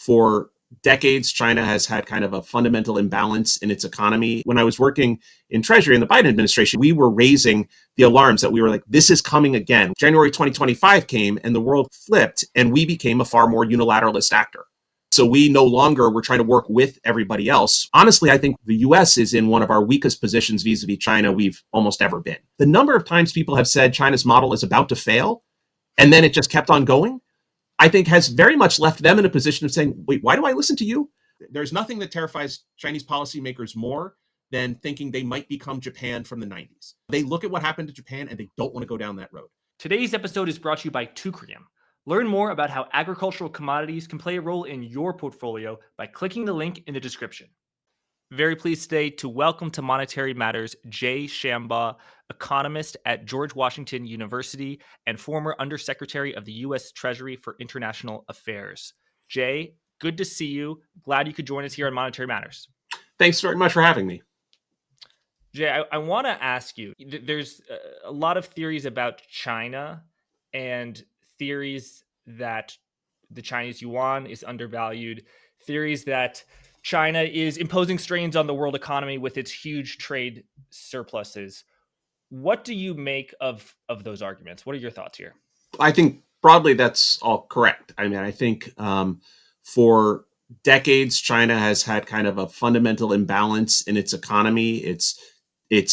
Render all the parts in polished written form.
For decades, China has had kind of a fundamental imbalance in its economy. When I was working in Treasury in the Biden administration, we were raising the alarms that we were like, this is coming again. January 2025 came and the world flipped and we became a far more unilateralist actor. So we no longer were trying to work with everybody else. Honestly, I think the US is in one of our weakest positions vis-a-vis China we've almost ever been. The number of times people have said China's model is about to fail, and then it just kept on going, I think has very much left them in a position of saying, wait, why do I listen to you? There's nothing that terrifies Chinese policymakers more than thinking they might become Japan from the 90s. They look at what happened to Japan and they don't want to go down that road. Today's episode is brought to you by Teucrium. Learn more about how agricultural commodities can play a role in your portfolio by clicking the link in the description. Very pleased today to welcome to Monetary Matters Jay Shambaugh, economist at George Washington University and former Undersecretary of the U.S. Treasury for International Affairs. Jay, good to see you. Glad you could join us here on Monetary Matters. Thanks very much for having me. Jay, I want to ask you, there's a lot of theories about China and theories that the Chinese yuan is undervalued, theories that China is imposing strains on the world economy with its huge trade surpluses. What do you make of those arguments? What are your thoughts here? I think broadly that's all correct. I mean, I think for decades, China has had kind of a fundamental imbalance in its economy. It's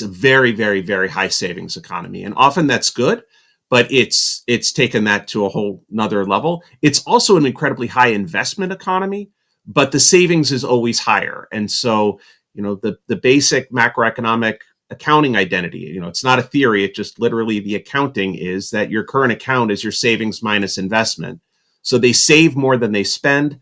a very, very, very high savings economy. And often that's good, but it's taken that to a whole nother level. It's also an incredibly high investment economy, but the savings is always higher. And so, the basic macroeconomic accounting identity, it's not a theory. It just literally the accounting is that your current account is your savings minus investment. So they save more than they spend.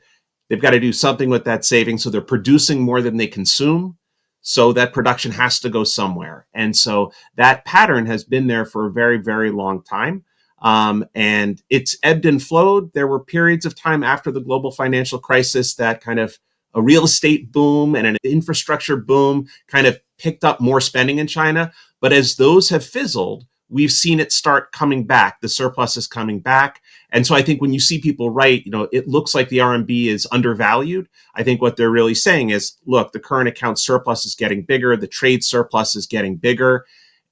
They've got to do something with that savings. So they're producing more than they consume. So that production has to go somewhere. And so that pattern has been there for a very, very long time. And it's ebbed and flowed. There were periods of time after the global financial crisis that kind of a real estate boom and an infrastructure boom kind of picked up more spending in China. But as those have fizzled, we've seen it start coming back. The surplus is coming back. And so I think when you see people write, it looks like the RMB is undervalued. I think what they're really saying is, look, the current account surplus is getting bigger. The trade surplus is getting bigger.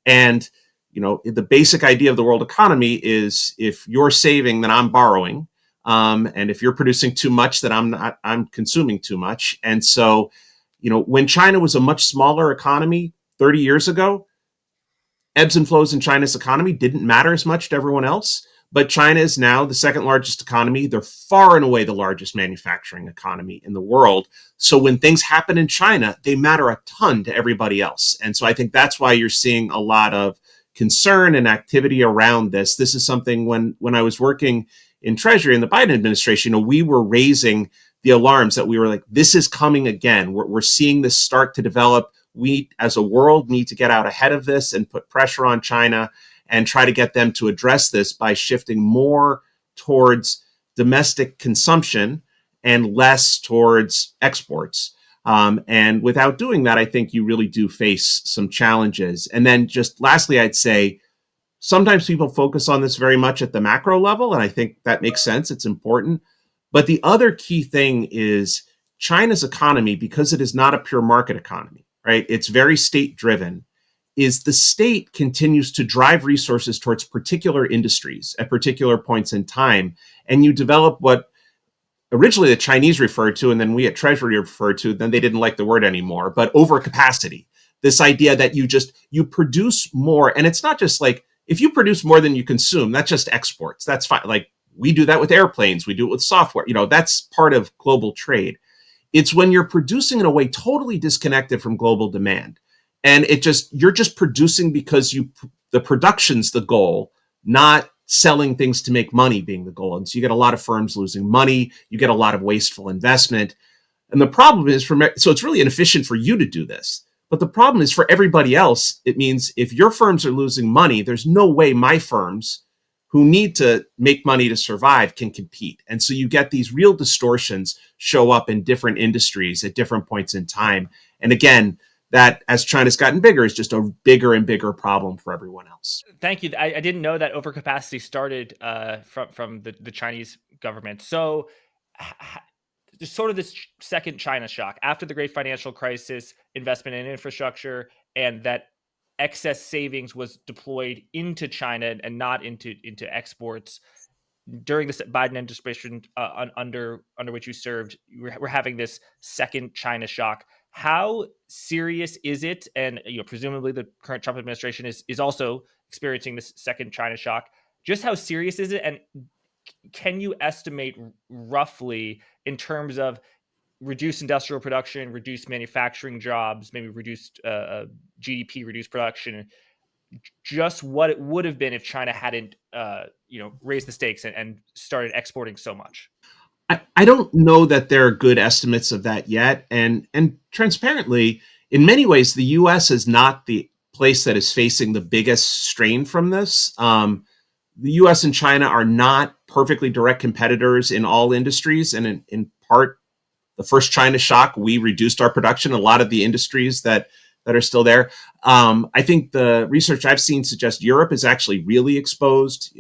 And, the basic idea of the world economy is if you're saving, then I'm borrowing. And if you're producing too much, then I'm consuming too much. And so, when China was a much smaller economy 30 years ago, ebbs and flows in China's economy didn't matter as much to everyone else. But China is now the second largest economy. They're far and away the largest manufacturing economy in the world. So when things happen in China, they matter a ton to everybody else. And so I think that's why you're seeing a lot of concern and activity around this. This is something when I was working in Treasury in the Biden administration, we were raising the alarms that we were like, this is coming again. We're seeing this start to develop. We, as a world, need to get out ahead of this and put pressure on China and try to get them to address this by shifting more towards domestic consumption and less towards exports. And without doing that, I think you really do face some challenges. And then just lastly, I'd say, sometimes people focus on this very much at the macro level, and I think that makes sense. It's important. But the other key thing is China's economy, because it is not a pure market economy, right? It's very state-driven, is the state continues to drive resources towards particular industries at particular points in time. And you develop what originally the Chinese referred to, and then we at Treasury referred to, then they didn't like the word anymore, but overcapacity. This idea that you produce more, and it's not just like, if you produce more than you consume, that's just exports. That's fine. Like we do that with airplanes. We do it with software. That's part of global trade. It's when you're producing in a way totally disconnected from global demand. And you're just producing because the production's the goal, not selling things to make money being the goal. And so you get a lot of firms losing money. You get a lot of wasteful investment. And the problem is so it's really inefficient for you to do this. But the problem is for everybody else, it means if your firms are losing money, there's no way my firms who need to make money to survive can compete. And so you get these real distortions show up in different industries at different points in time. And again, that as China's gotten bigger is just a bigger and bigger problem for everyone else. Thank you. I didn't know that overcapacity started from the Chinese government. So there's sort of this second China shock after the great financial crisis, investment in infrastructure, and that excess savings was deployed into China and not into exports. During the Biden administration, under which you served, we're having this second China shock. How serious is it? And presumably the current Trump administration is also experiencing this second China shock. Just how serious is it? And can you estimate roughly in terms of reduced industrial production, reduced manufacturing jobs, maybe reduced GDP, reduced production, just what it would have been if China hadn't, raised the stakes and started exporting so much? I don't know that there are good estimates of that yet. And transparently, in many ways, the U.S. is not the place that is facing the biggest strain from this. The U.S. and China are not perfectly direct competitors in all industries. And in part, the first China shock, we reduced our production. A lot of the industries that are still there. I think the research I've seen suggests Europe is actually really exposed.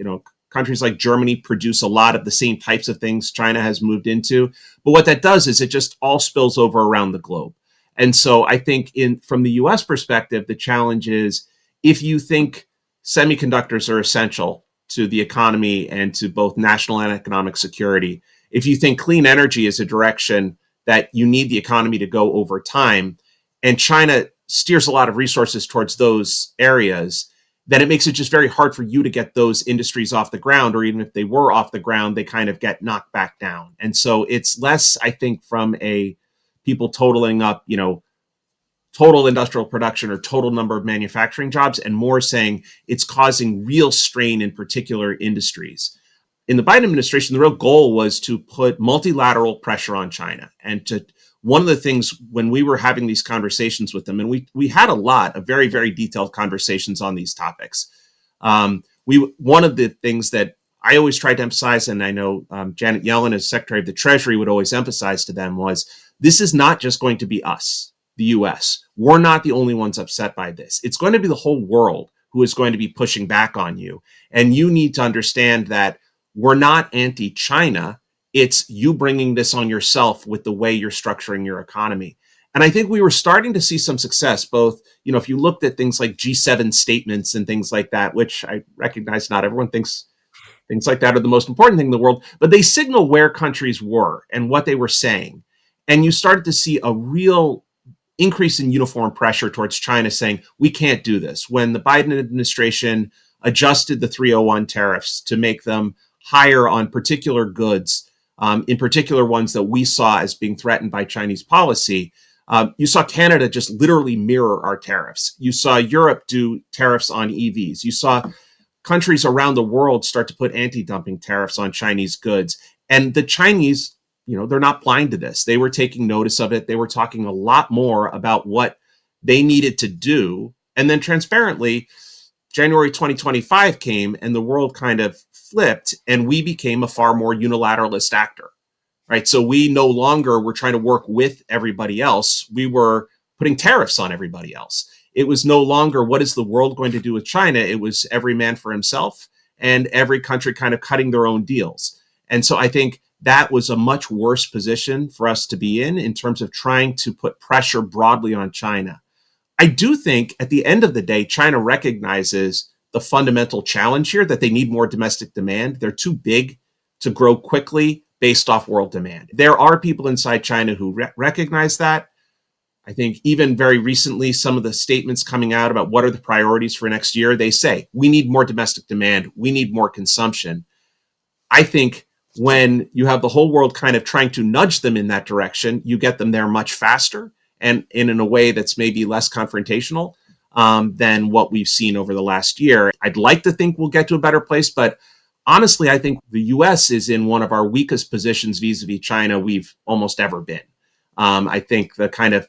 Countries like Germany produce a lot of the same types of things China has moved into. But what that does is it just all spills over around the globe. And so I think from the US perspective, the challenge is if you think semiconductors are essential to the economy and to both national and economic security, if you think clean energy is a direction that you need the economy to go over time, and China steers a lot of resources towards those areas, then it makes it just very hard for you to get those industries off the ground, or even if they were off the ground, they kind of get knocked back down. And so it's less, I think, from a people totaling up, total industrial production or total number of manufacturing jobs, and more saying it's causing real strain in particular industries. In the Biden administration, the real goal was to put multilateral pressure on China. And one of the things when we were having these conversations with them, and we had a lot of very, very detailed conversations on these topics. One of the things that I always tried to emphasize, and I know Janet Yellen as Secretary of the Treasury would always emphasize to them, was this is not just going to be us, the US. We're not the only ones upset by this. It's going to be the whole world who is going to be pushing back on you. And you need to understand that we're not anti-China. It's you bringing this on yourself with the way you're structuring your economy. And I think we were starting to see some success, both, if you looked at things like G7 statements and things like that, which I recognize not everyone thinks things like that are the most important thing in the world, but they signal where countries were and what they were saying. And you started to see a real increase in uniform pressure towards China saying, we can't do this. When the Biden administration adjusted the 301 tariffs to make them higher on particular goods, in particular ones that we saw as being threatened by Chinese policy, you saw Canada just literally mirror our tariffs. You saw Europe do tariffs on EVs. You saw countries around the world start to put anti-dumping tariffs on Chinese goods. And the Chinese, they're not blind to this. They were taking notice of it. They were talking a lot more about what they needed to do. And then transparently, January 2025 came and the world kind of flipped and we became a far more unilateralist actor, right? So we no longer were trying to work with everybody else. We were putting tariffs on everybody else. It was no longer what is the world going to do with China? It was every man for himself and every country kind of cutting their own deals. And so I think that was a much worse position for us to be in terms of trying to put pressure broadly on China. I do think at the end of the day, China recognizes the fundamental challenge here that they need more domestic demand. They're too big to grow quickly based off world demand. There are people inside China who recognize that. I think even very recently, some of the statements coming out about what are the priorities for next year, they say, we need more domestic demand. We need more consumption. I think when you have the whole world kind of trying to nudge them in that direction, you get them there much faster and in a way that's maybe less confrontational than what we've seen over the last year. I'd like to think we'll get to a better place, but honestly, I think the US is in one of our weakest positions vis-a-vis China we've almost ever been. I think the kind of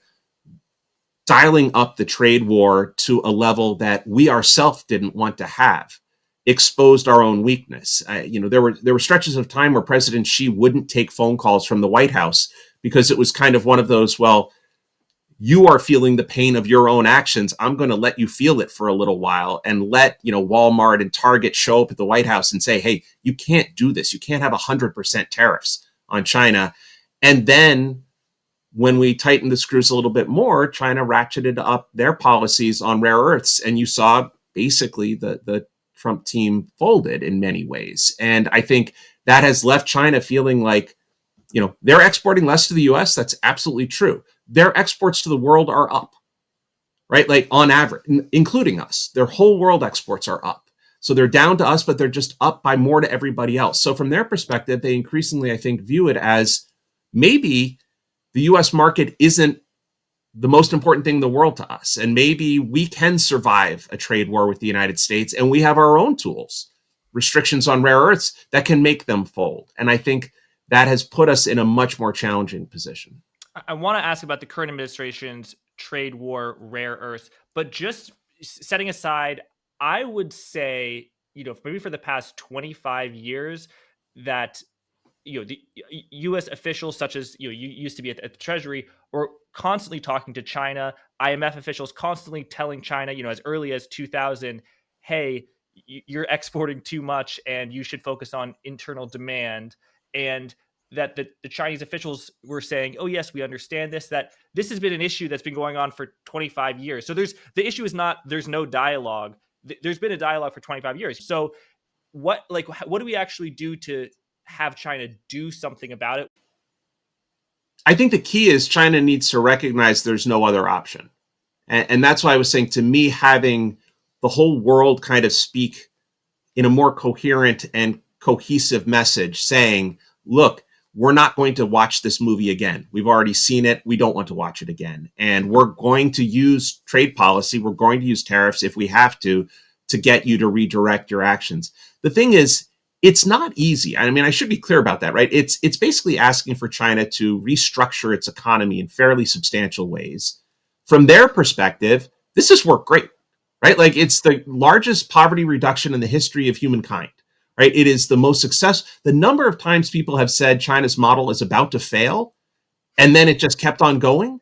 dialing up the trade war to a level that we ourselves didn't want to have exposed our own weakness. There were stretches of time where President Xi wouldn't take phone calls from the White House because it was kind of one of those, well, you are feeling the pain of your own actions. I'm going to let you feel it for a little while and let, Walmart and Target show up at the White House and say, hey, you can't do this. You can't have 100% tariffs on China. And then when we tightened the screws a little bit more, China ratcheted up their policies on rare earths. And you saw basically the Trump team folded in many ways. And I think that has left China feeling like, they're exporting less to the US. That's absolutely true. Their exports to the world are up, right? Like on average, including us, their whole world exports are up. So they're down to us, but they're just up by more to everybody else. So from their perspective, they increasingly, I think, view it as maybe the US market isn't the most important thing in the world to us. And maybe we can survive a trade war with the United States, and we have our own tools, restrictions on rare earths that can make them fold. And I think that has put us in a much more challenging position. I want to ask about the current administration's trade war, rare earths, but just setting aside, I would say, maybe for the past 25 years that the U.S. officials, such as you used to be at the Treasury, were constantly talking to China. IMF officials constantly telling China, as early as 2000, hey, you're exporting too much, and you should focus on internal demand. And that the Chinese officials were saying, oh yes, we understand this. That this has been an issue that's been going on for 25 years. So the issue is not there's no dialogue. There's been a dialogue for 25 years. So what do we actually do to have China do something about it? I think the key is China needs to recognize there's no other option. And that's why I was saying, to me, having the whole world kind of speak in a more coherent and cohesive message saying, look, we're not going to watch this movie again. We've already seen it. We don't want to watch it again. And we're going to use trade policy. We're going to use tariffs if we have to get you to redirect your actions. The thing is, it's not easy. I mean, I should be clear about that, right? It's basically asking for China to restructure its economy in fairly substantial ways. From their perspective, this has worked great, right? Like, it's the largest poverty reduction in the history of humankind, right? It is the most successful. The number of times people have said China's model is about to fail, and then it just kept on going,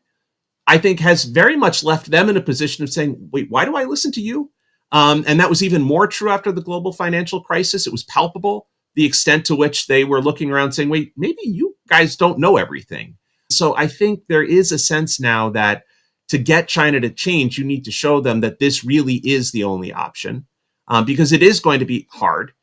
I think has very much left them in a position of saying, wait, why do I listen to you? And that was even more true after the global financial crisis. It was palpable, the extent to which they were looking around saying, wait, maybe you guys don't know everything. So I think there is a sense now that to get China to change, you need to show them that this really is the only option, because it is going to be hard.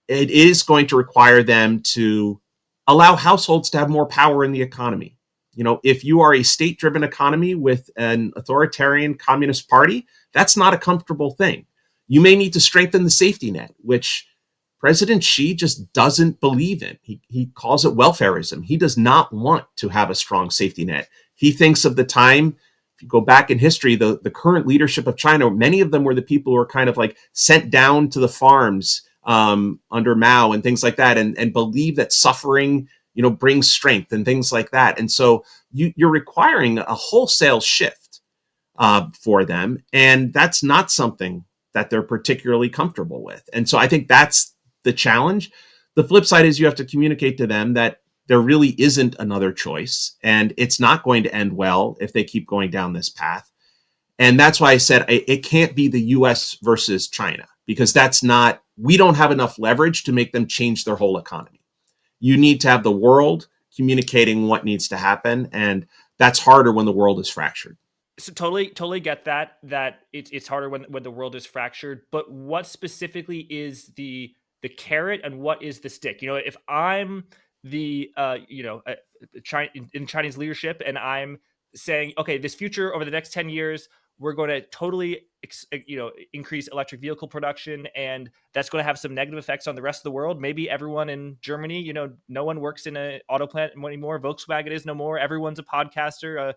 It is going to require them to allow households to have more power in the economy. If you are a state-driven economy with an authoritarian communist party, that's not a comfortable thing. You may need to strengthen the safety net, which President Xi just doesn't believe in. He calls it welfarism. He does not want to have a strong safety net. He thinks of the time, if you go back in history, the current leadership of China, many of them were the people who were kind of like sent down to the farms under Mao and things like that, and believe that suffering, brings strength and things like that. And so you're requiring a wholesale shift for them. And that's not something that they're particularly comfortable with. And so I think that's the challenge. The flip side is you have to communicate to them that there really isn't another choice, and it's not going to end well if they keep going down this path. And that's why I said it can't be the US versus China, because we don't have enough leverage to make them change their whole economy. You need to have the world communicating what needs to happen. And that's harder when the world is fractured. So totally get that it's harder when the world is fractured. But what specifically is the carrot and what is the stick? If I'm the in Chinese leadership and I'm saying, okay, this future over the next 10 years, we're going to totally increase electric vehicle production, and that's going to have some negative effects on the rest of the world. Maybe everyone in Germany, no one works in an auto plant anymore. Volkswagen is no more. Everyone's a podcaster,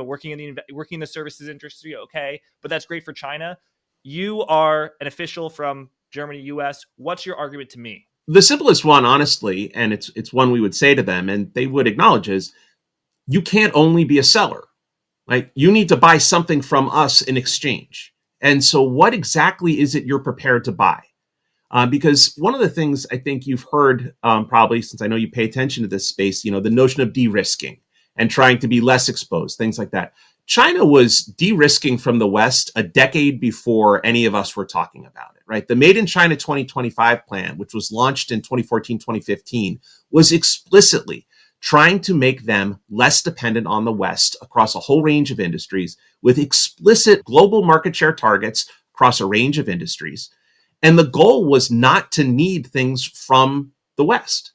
working in the services industry. Okay, but that's great for China. You are an official from Germany, US. What's your argument to me? The simplest one, honestly, and it's one we would say to them, and they would acknowledge, is you can't only be a seller. Like, you need to buy something from us in exchange. And so what exactly is it you're prepared to buy? Because one of the things I think you've heard, probably, since I know you pay attention to this space, the notion of de-risking and trying to be less exposed, things like that. China was de-risking from the West a decade before any of us were talking about it, right? The Made in China 2025 plan, which was launched in 2014, 2015, was explicitly trying to make them less dependent on the West across a whole range of industries with explicit global market share targets across a range of industries. And the goal was not to need things from the West.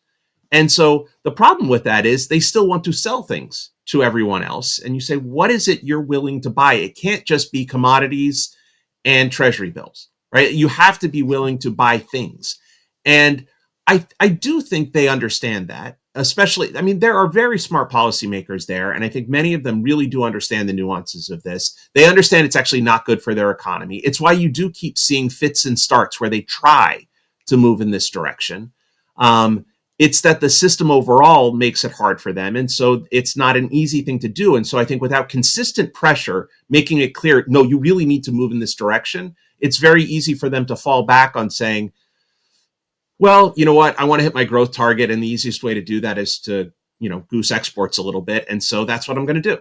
And so the problem with that is they still want to sell things to everyone else. And you say, what is it you're willing to buy? It can't just be commodities and treasury bills, right? You have to be willing to buy things. And I do think they understand that, especially, I mean, there are very smart policymakers there. And I think many of them really do understand the nuances of this. They understand it's actually not good for their economy. It's why you do keep seeing fits and starts where they try to move in this direction. It's that the system overall makes it hard for them. And so it's not an easy thing to do. And so I think without consistent pressure, making it clear, no, you really need to move in this direction, it's very easy for them to fall back on saying, well, you know what, I want to hit my growth target. And the easiest way to do that is to, goose exports a little bit. And so that's what I'm going to do.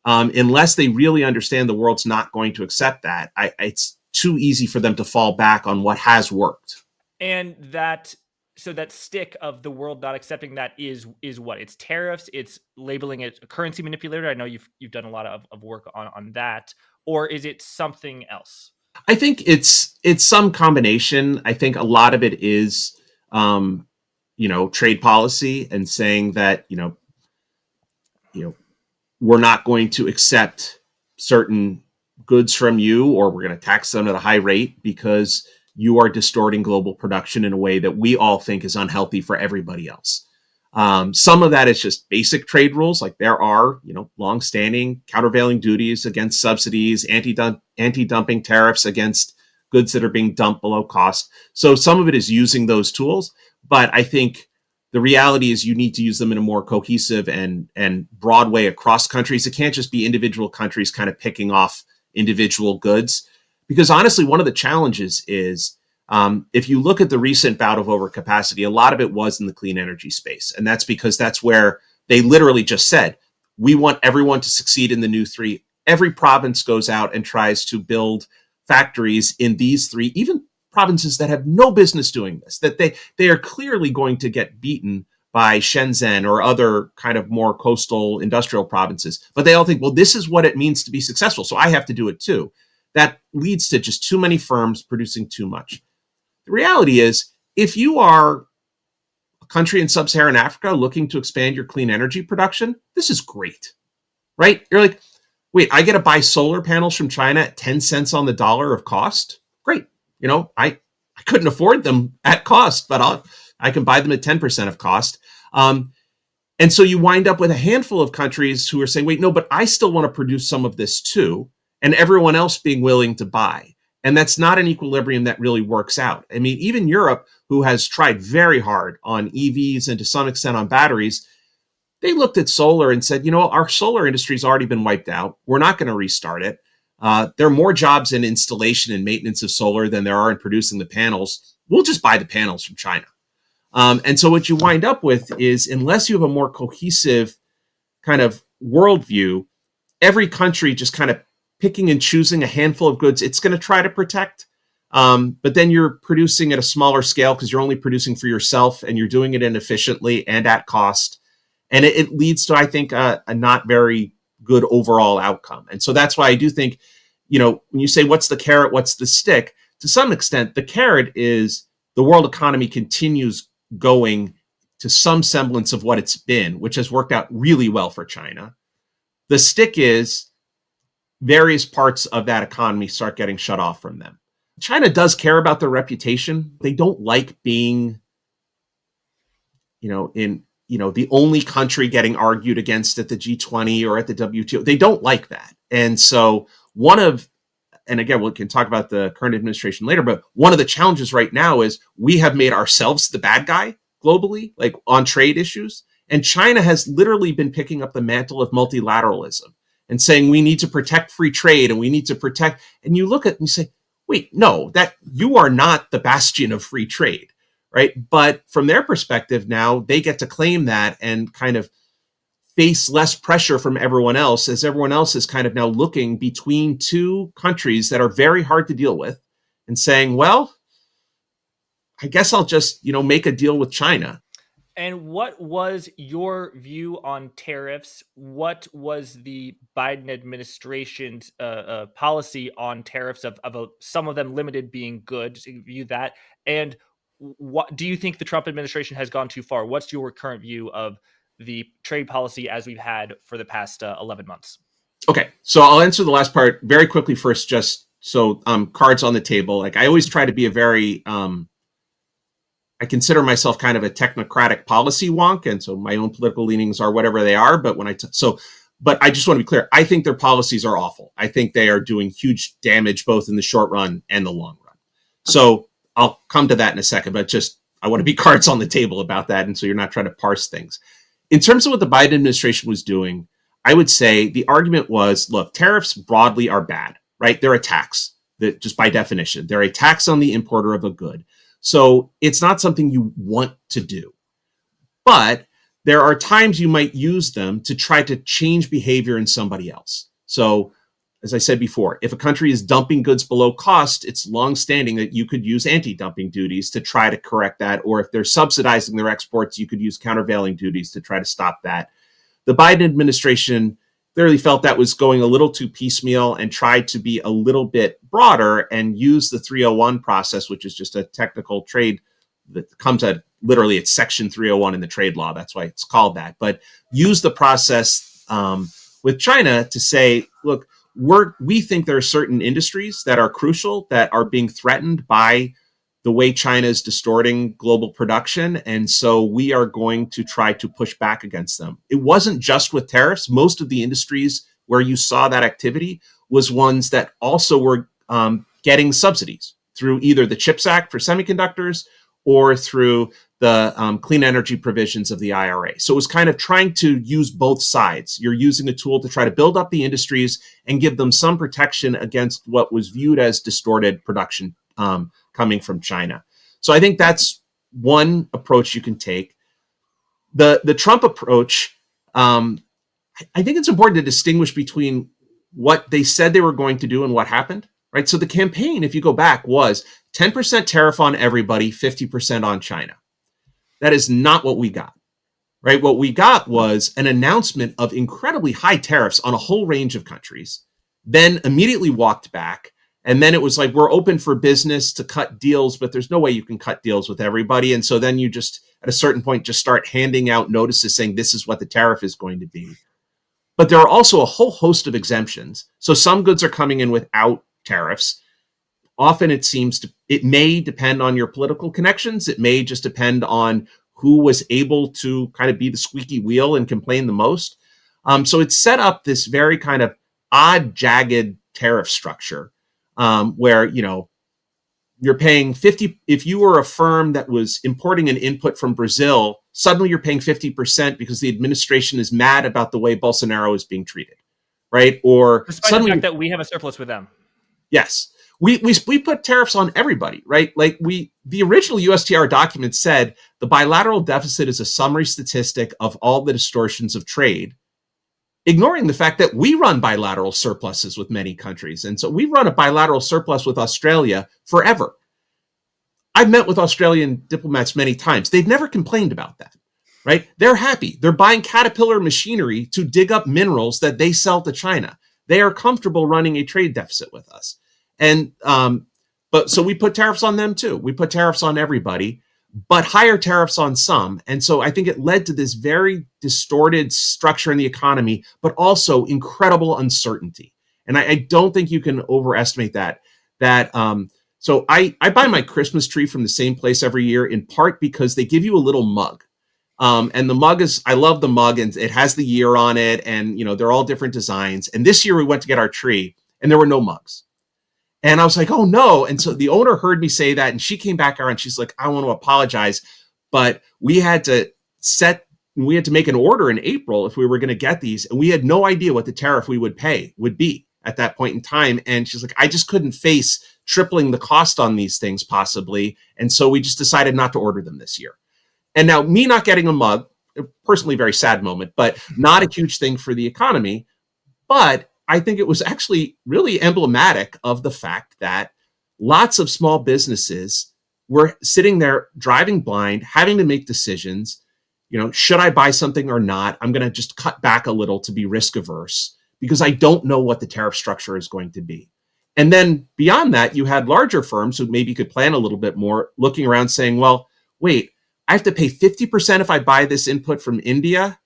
Unless they really understand the world's not going to accept that, it's too easy for them to fall back on what has worked. And that stick of the world not accepting that is what? It's tariffs, it's labeling it a currency manipulator. I know you've done a lot of work on that. Or is it something else? I think it's some combination. I think a lot of it is, trade policy and saying that, we're not going to accept certain goods from you, or we're going to tax them at a high rate because you are distorting global production in a way that we all think is unhealthy for everybody else. Some of that is just basic trade rules. Like there are, longstanding countervailing duties against subsidies, anti-dumping tariffs against goods that are being dumped below cost. So some of it is using those tools, but I think the reality is you need to use them in a more cohesive and broad way across countries. It can't just be individual countries kind of picking off individual goods. Because honestly, one of the challenges is if you look at the recent bout of overcapacity, a lot of it was in the clean energy space. And that's because that's where they literally just said, we want everyone to succeed in the new three. Every province goes out and tries to build factories in these three, even provinces that have no business doing this, that they are clearly going to get beaten by Shenzhen or other kind of more coastal industrial provinces. But they all think, well, this is what it means to be successful, so I have to do it too. That leads to just too many firms producing too much. The reality is, if you are a country in sub-Saharan Africa looking to expand your clean energy production, this is great, right? You're like, wait, I get to buy solar panels from China at 10 cents on the dollar of cost? Great. I couldn't afford them at cost, but I can buy them at 10% of cost. And so you wind up with a handful of countries who are saying, wait, no, but I still want to produce some of this too. And everyone else being willing to buy. And that's not an equilibrium that really works out. I mean, even Europe, who has tried very hard on EVs and to some extent on batteries, they looked at solar and said, our solar industry's already been wiped out. We're not going to restart it. There are more jobs in installation and maintenance of solar than there are in producing the panels. We'll just buy the panels from China. And so what you wind up with is, unless you have a more cohesive kind of worldview, every country just kind of picking and choosing a handful of goods it's going to try to protect. But then you're producing at a smaller scale because you're only producing for yourself and you're doing it inefficiently and at cost. And it leads to, I think, a not very good overall outcome. And so that's why I do think, when you say, what's the carrot, what's the stick? To some extent, the carrot is the world economy continues going to some semblance of what it's been, which has worked out really well for China. The stick is various parts of that economy start getting shut off from them. China does care about their reputation. They don't like being, the only country getting argued against at the G20 or at the WTO. They don't like that. And so and again, we can talk about the current administration later, but one of the challenges right now is we have made ourselves the bad guy globally, like on trade issues. And China has literally been picking up the mantle of multilateralism and saying we need to protect free trade and we need to protect. And you look at it and you say, wait, no, that you are not the bastion of free trade, right? But from their perspective now, they get to claim that and kind of face less pressure from everyone else, as everyone else is kind of now looking between two countries that are very hard to deal with and saying, well, I guess I'll just, make a deal with China. And what was your view on tariffs? What was the Biden administration's policy on tariffs of some of them limited being good? So you view that, and what do you think the Trump administration has gone too far? What's your current view of the trade policy as we've had for the past 11 months? Okay, so I'll answer the last part very quickly first, just so cards on the table. Like I always try to be a very I consider myself kind of a technocratic policy wonk, and so my own political leanings are whatever they are. But but I just want to be clear. I think their policies are awful. I think they are doing huge damage both in the short run and the long run. So I'll come to that in a second. But just I want to be cards on the table about that, and so you're not trying to parse things. In terms of what the Biden administration was doing, I would say the argument was, look, tariffs broadly are bad, right? They're a tax, that just by definition, they're a tax on the importer of a good. So it's not something you want to do. But there are times you might use them to try to change behavior in somebody else. So as I said before, if a country is dumping goods below cost, it's longstanding that you could use anti-dumping duties to try to correct that. Or if they're subsidizing their exports, you could use countervailing duties to try to stop that. The Biden administration clearly felt that was going a little too piecemeal and tried to be a little bit broader and use the 301 process, which is just a technical trade that comes at literally it's section 301 in the trade law. That's why it's called that. But use the process with China to say, look, we think there are certain industries that are crucial that are being threatened by the way China is distorting global production. And so we are going to try to push back against them. It wasn't just with tariffs. Most of the industries where you saw that activity was ones that also were getting subsidies through either the CHIPS Act for semiconductors or through the clean energy provisions of the IRA. So it was kind of trying to use both sides. You're using a tool to try to build up the industries and give them some protection against what was viewed as distorted production coming from China. So I think that's one approach you can take. The Trump approach, I think it's important to distinguish between what they said they were going to do and what happened, right? So the campaign, if you go back, was 10% tariff on everybody, 50% on China. That is not what we got, right? What we got was an announcement of incredibly high tariffs on a whole range of countries, then immediately walked back. And then it was like, we're open for business to cut deals, but there's no way you can cut deals with everybody. And so then you just, at a certain point, just start handing out notices saying this is what the tariff is going to be. But there are also a whole host of exemptions. So some goods are coming in without tariffs. Often it may depend on your political connections. It may just depend on who was able to kind of be the squeaky wheel and complain the most. So it's set up this very kind of odd, jagged tariff structure. Where, you're paying 50, if you were a firm that was importing an input from Brazil, suddenly you're paying 50% because the administration is mad about the way Bolsonaro is being treated, right? Or despite suddenly, the fact that we have a surplus with them. Yes. We put tariffs on everybody, right? Like the original USTR document said the bilateral deficit is a summary statistic of all the distortions of trade, ignoring the fact that we run bilateral surpluses with many countries. And so we run a bilateral surplus with Australia forever. I've met with Australian diplomats many times. They've never complained about that, right? They're happy. They're buying Caterpillar machinery to dig up minerals that they sell to China. They are comfortable running a trade deficit with us. And but so we put tariffs on them too. We put tariffs on everybody, but higher tariffs on some. And so I think it led to this very distorted structure in the economy, but also incredible uncertainty. And I don't think you can overestimate that. So I buy my Christmas tree from the same place every year, in part because they give you a little mug. And the mug I love the mug, and it has the year on it, and they're all different designs. And this year we went to get our tree and there were no mugs. And I was like, oh no. And so the owner heard me say that, and she came back around. She's like, I want to apologize, but we had to make an order in April if we were going to get these. And we had no idea what the tariff we would pay would be at that point in time. And she's like, I just couldn't face tripling the cost on these things possibly. And so we just decided not to order them this year. And now me not getting a mug, personally very sad moment, but not a huge thing for the economy. But I think it was actually really emblematic of the fact that lots of small businesses were sitting there driving blind, having to make decisions. should I buy something or not? I'm going to just cut back a little to be risk averse because I don't know what the tariff structure is going to be. And then beyond that, you had larger firms who maybe could plan a little bit more, looking around saying, well, wait, I have to pay 50% if I buy this input from India.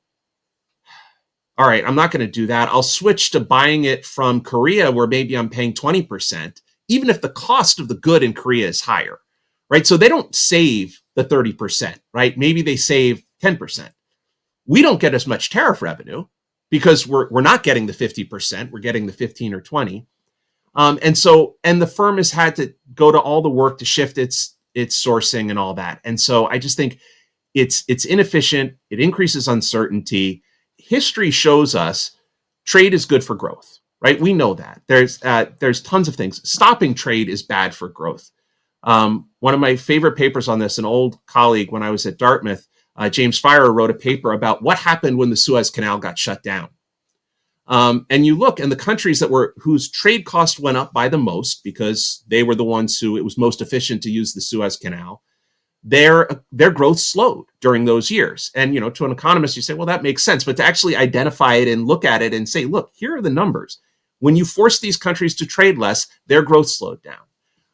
All right, I'm not going to do that. I'll switch to buying it from Korea, where maybe I'm paying 20%, even if the cost of the good in Korea is higher, right? So they don't save the 30%, right? Maybe they save 10%. We don't get as much tariff revenue because we're not getting the 50%, we're getting the 15 or 20. And the firm has had to go to all the work to shift its sourcing and all that. And so I just think it's inefficient. It increases uncertainty. History shows us trade is good for growth, right? We know that. There's tons of things. Stopping trade is bad for growth. One of my favorite papers on this, an old colleague when I was at Dartmouth, James Fire, wrote a paper about what happened when the Suez Canal got shut down. And you look, and the countries whose trade cost went up by the most because they were the ones who it was most efficient to use the Suez Canal, their growth slowed during those years. And to an economist, you say, well, that makes sense. But to actually identify it and look at it and say, look, here are the numbers. When you force these countries to trade less, their growth slowed down.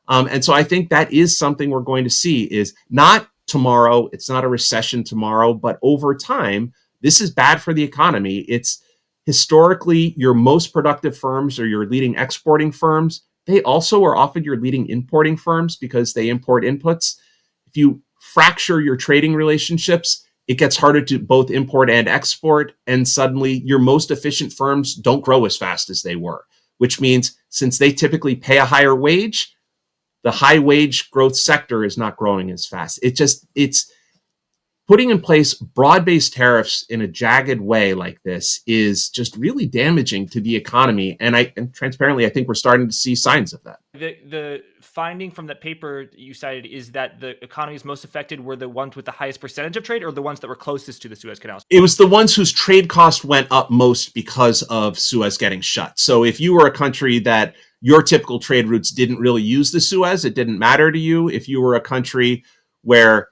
And so I think that is something we're going to see, is not tomorrow. It's not a recession tomorrow, but over time, this is bad for the economy. It's historically your most productive firms are your leading exporting firms. They also are often your leading importing firms because they import inputs. If you fracture your trading relationships, it gets harder to both import and export. And suddenly your most efficient firms don't grow as fast as they were, which means since they typically pay a higher wage, the high wage growth sector is not growing as fast. It's putting in place broad-based tariffs in a jagged way like this is just really damaging to the economy. And transparently, I think we're starting to see signs of that. The finding from that paper that you cited is that the economies most affected were the ones with the highest percentage of trade, or the ones that were closest to the Suez Canal? It was the ones whose trade cost went up most because of Suez getting shut. So if you were a country that your typical trade routes didn't really use the Suez, it didn't matter to you. If you were a country where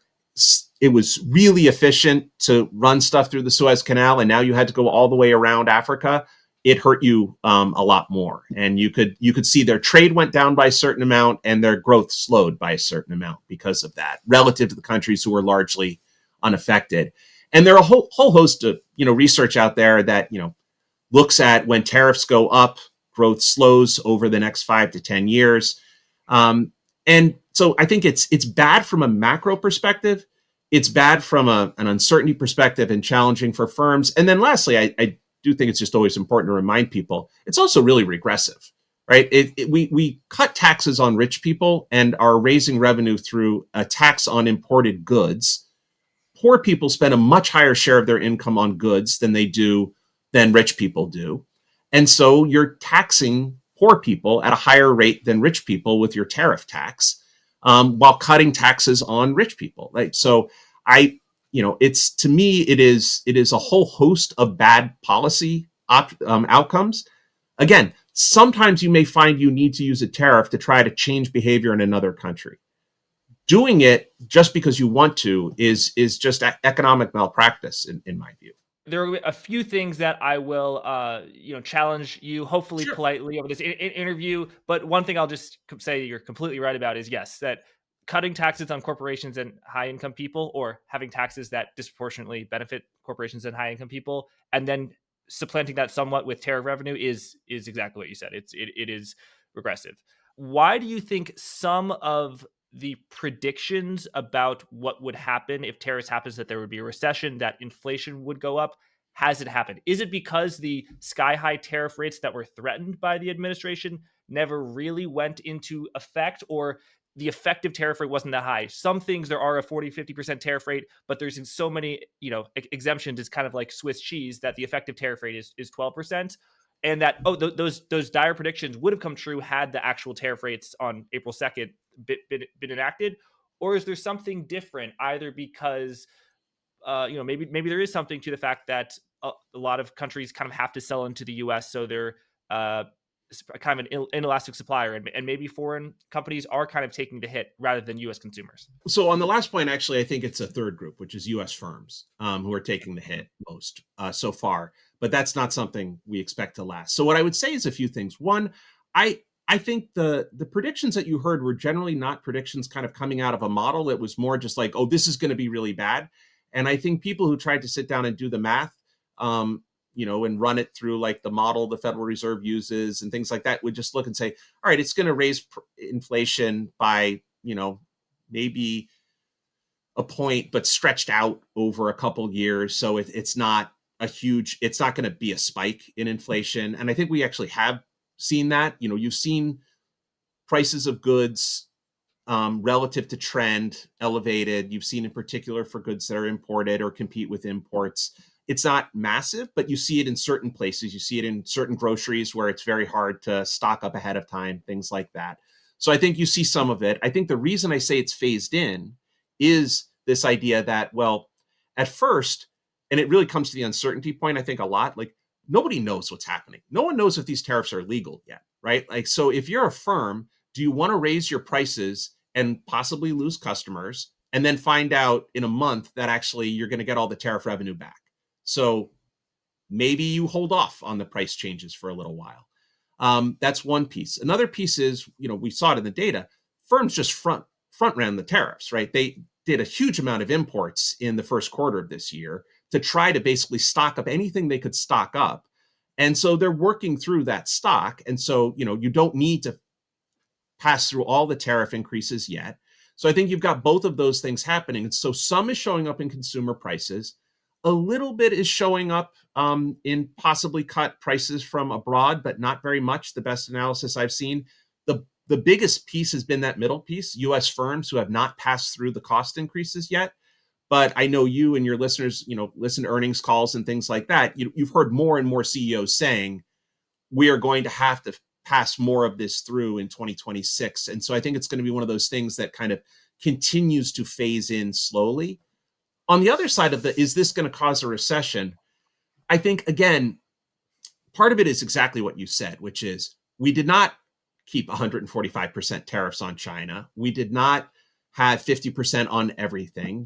it was really efficient to run stuff through the Suez Canal and now you had to go all the way around Africa, it hurt you a lot more. And you could see their trade went down by a certain amount and their growth slowed by a certain amount because of that, relative to the countries who were largely unaffected. And there are a whole host of research out there that looks at when tariffs go up, growth slows over the next 5 to 10 years. And so I think it's bad from a macro perspective. It's bad from an uncertainty perspective and challenging for firms. And then lastly, I do think it's just always important to remind people, it's also really regressive, right? We cut taxes on rich people and are raising revenue through a tax on imported goods. Poor people spend a much higher share of their income on goods than rich people do. And so you're taxing poor people at a higher rate than rich people with your tariff tax, while cutting taxes on rich people. Right? So to me, it is a whole host of bad policy outcomes. Again, sometimes you may find you need to use a tariff to try to change behavior in another country. Doing it just because you want to is just economic malpractice, in my view. There are a few things that I will, challenge you, hopefully Sure. politely, over this interview. But one thing I'll just say you're completely right about is, yes, that cutting taxes on corporations and high income people, or having taxes that disproportionately benefit corporations and high income people, and then supplanting that somewhat with tariff revenue is exactly what you said. It is regressive. Why do you think some of the predictions about what would happen if tariffs happens, that there would be a recession, that inflation would go up, has it happened? Is it because the sky high tariff rates that were threatened by the administration never really went into effect, or the effective tariff rate wasn't that high? Some things there are a 40-50% tariff rate, but there's so many exemptions. It's kind of like Swiss cheese that the effective tariff rate is 12%. And that those dire predictions would have come true had the actual tariff rates on April 2nd been enacted. Or is there something different, either because maybe there is something to the fact that a lot of countries kind of have to sell into the US, so they're kind of an inelastic supplier, and maybe foreign companies are kind of taking the hit rather than U.S. consumers. So on the last point, actually, I think it's a third group, which is U.S. firms who are taking the hit most so far. But that's not something we expect to last. So what I would say is a few things. One, I think the predictions that you heard were generally not predictions kind of coming out of a model. It was more just like, oh, this is going to be really bad. And I think people who tried to sit down and do the math, and run it through like the model the Federal Reserve uses and things like that would just look and say, all right, it's going to raise inflation by, maybe a point, but stretched out over a couple years. So it's not it's not going to be a spike in inflation. And I think we actually have seen that. You've seen prices of goods relative to trend elevated. You've seen in particular for goods that are imported or compete with imports. It's not massive, but you see it in certain places. You see it in certain groceries where it's very hard to stock up ahead of time, things like that. So I think you see some of it. I think the reason I say it's phased in is this idea that, well, at first, and it really comes to the uncertainty point, I think a lot, like nobody knows what's happening. No one knows if these tariffs are legal yet, right? Like, so if you're a firm, do you want to raise your prices and possibly lose customers and then find out in a month that actually you're going to get all the tariff revenue back? So maybe you hold off on the price changes for a little while. That's one piece. Another piece is, we saw it in the data, firms just front ran the tariffs, right? They did a huge amount of imports in the first quarter of this year to try to basically stock up anything they could stock up. And so they're working through that stock. And so, you don't need to pass through all the tariff increases yet. So I think you've got both of those things happening. And so some is showing up in consumer prices. A little bit is showing up in possibly cut prices from abroad, but not very much. The best analysis I've seen. The biggest piece has been that middle piece, U.S. firms who have not passed through the cost increases yet. But I know you and your listeners, listen to earnings calls and things like that. You've heard more and more CEOs saying, we are going to have to pass more of this through in 2026. And so I think it's going to be one of those things that kind of continues to phase in slowly. On the other side of is this going to cause a recession? I think, again, part of it is exactly what you said, which is we did not keep 145% tariffs on China. We did not have 50% on everything.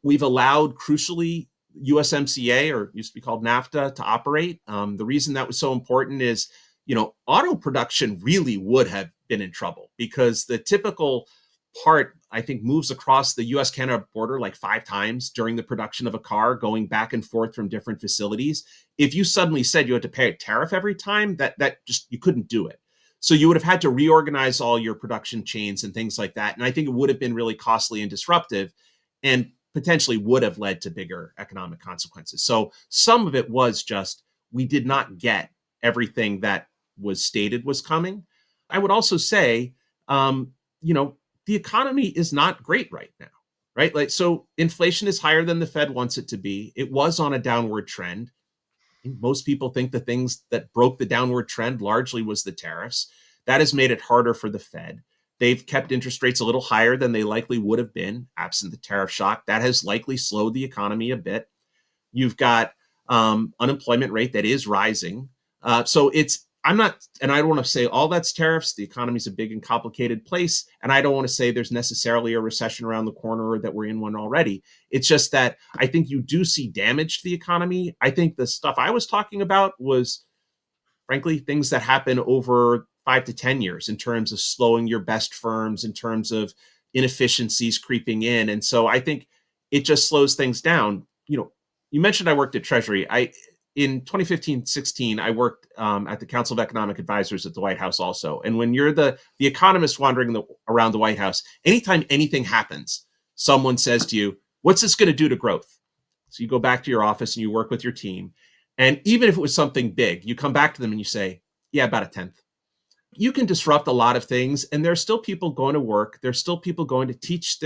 We've allowed, crucially, USMCA, or used to be called NAFTA, to operate. The reason that was so important is, auto production really would have been in trouble because the typical part, I think, moves across the US-Canada border like 5 times during the production of a car, going back and forth from different facilities. If you suddenly said you had to pay a tariff every time, that just, you couldn't do it. So you would have had to reorganize all your production chains and things like that. And I think it would have been really costly and disruptive and potentially would have led to bigger economic consequences. So some of it was just, we did not get everything that was stated was coming. I would also say, the economy is not great right now, right? Like, so inflation is higher than the Fed wants it to be. It was on a downward trend. Most people think the things that broke the downward trend largely was the tariffs. That has made it harder for the Fed. They've kept interest rates a little higher than they likely would have been absent the tariff shock. That has likely slowed the economy a bit. You've got unemployment rate that is rising. So I don't want to say all that's tariffs. The economy is a big and complicated place. And I don't want to say there's necessarily a recession around the corner or that we're in one already. It's just that I think you do see damage to the economy. I think the stuff I was talking about was, frankly, things that happen over 5 to 10 years in terms of slowing your best firms, in terms of inefficiencies creeping in. And so I think it just slows things down. You mentioned I worked at Treasury. In 2015-16, I worked at the Council of Economic Advisors at the White House also. And when you're the economist wandering around the White House, anytime anything happens, someone says to you, what's this going to do to growth? So you go back to your office and you work with your team. And even if it was something big, you come back to them and you say, yeah, about a tenth. You can disrupt a lot of things, and there's still people going to work. There's still people going to teach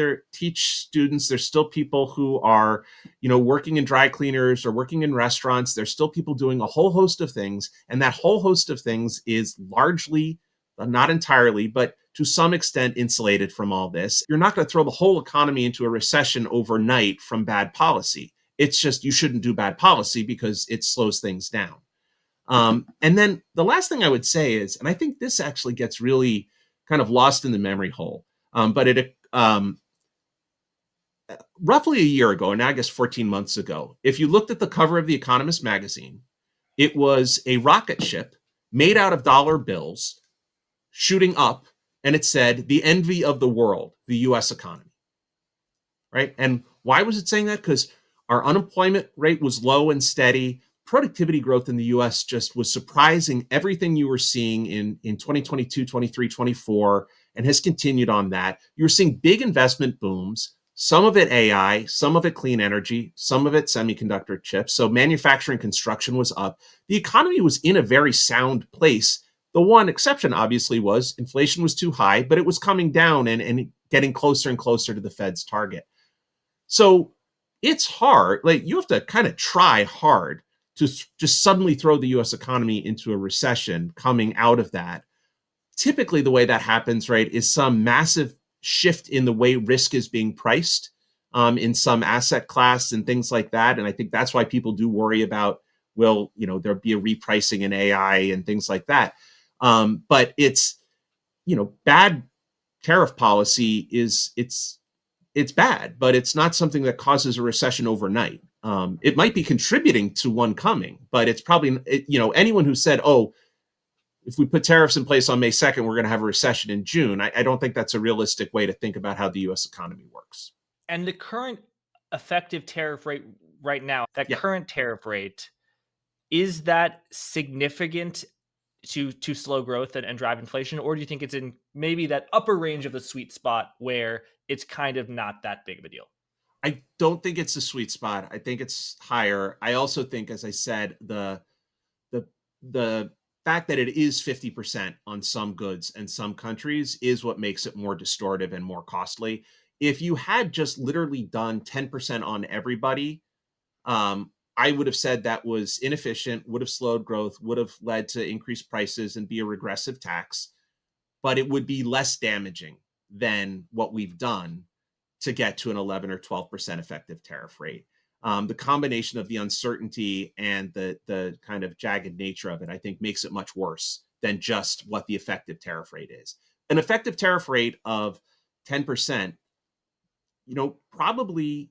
students. There's still people who are, working in dry cleaners or working in restaurants. There's still people doing a whole host of things. And that whole host of things is largely, not entirely, but to some extent insulated from all this. You're not going to throw the whole economy into a recession overnight from bad policy. It's just, you shouldn't do bad policy because it slows things down. And then the last thing I would say is, and I think this actually gets really kind of lost in the memory hole, but it roughly a year ago, and now I guess 14 months ago, if you looked at the cover of The Economist magazine, it was a rocket ship made out of dollar bills shooting up, and it said, "The envy of the world, the US economy." Right? And why was it saying that? Because our unemployment rate was low and steady. Productivity growth in the US just was surprising everything you were seeing in 2022, 23, 24, and has continued on that. You were seeing big investment booms, some of it AI, some of it clean energy, some of it semiconductor chips. So manufacturing construction was up. The economy was in a very sound place. The one exception, obviously, was inflation was too high, but it was coming down and getting closer and closer to the Fed's target. So it's hard. Like, you have to kind of try hard to just suddenly throw the US economy into a recession coming out of that. Typically, the way that happens, right, is some massive shift in the way risk is being priced in some asset class and things like that. And I think that's why people do worry about, will, there'll be a repricing in AI and things like that. But it's, bad tariff policy it's bad, but it's not something that causes a recession overnight. It might be contributing to one coming, but it's probably, anyone who said, "Oh, if we put tariffs in place on May 2nd, we're going to have a recession in June," I don't think that's a realistic way to think about how the US economy works. And the current effective tariff rate right now, that Yeah. current tariff rate, is that significant to slow growth and drive inflation? Or do you think it's in maybe that upper range of the sweet spot where it's kind of not that big of a deal? I don't think it's a sweet spot. I think it's higher. I also think, as I said, the the fact that it is 50% on some goods and some countries is what makes it more distortive and more costly. If you had just literally done 10% on everybody, I would have said that was inefficient, would have slowed growth, would have led to increased prices and be a regressive tax, but it would be less damaging than what we've done to get to an 11 or 12% effective tariff rate. The combination of the uncertainty and the kind of jagged nature of it, I think, makes it much worse than just what the effective tariff rate is. An effective tariff rate of 10%, probably,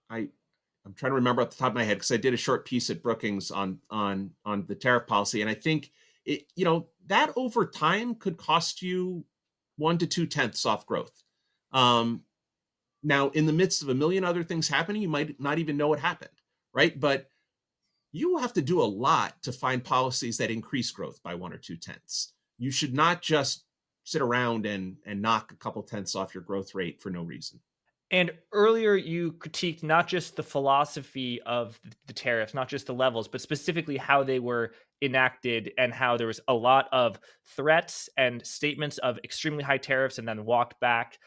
I'm trying to remember off the top of my head, because I did a short piece at Brookings on the tariff policy, and I think that over time could cost you 1 to 2 tenths off growth. Now, in the midst of a million other things happening, you might not even know what happened, right? But you have to do a lot to find policies that increase growth by 1 or 2 tenths. You should not just sit around and knock a couple tenths off your growth rate for no reason. And earlier, you critiqued not just the philosophy of the tariffs, not just the levels, but specifically how they were enacted and how there was a lot of threats and statements of extremely high tariffs and then walked back.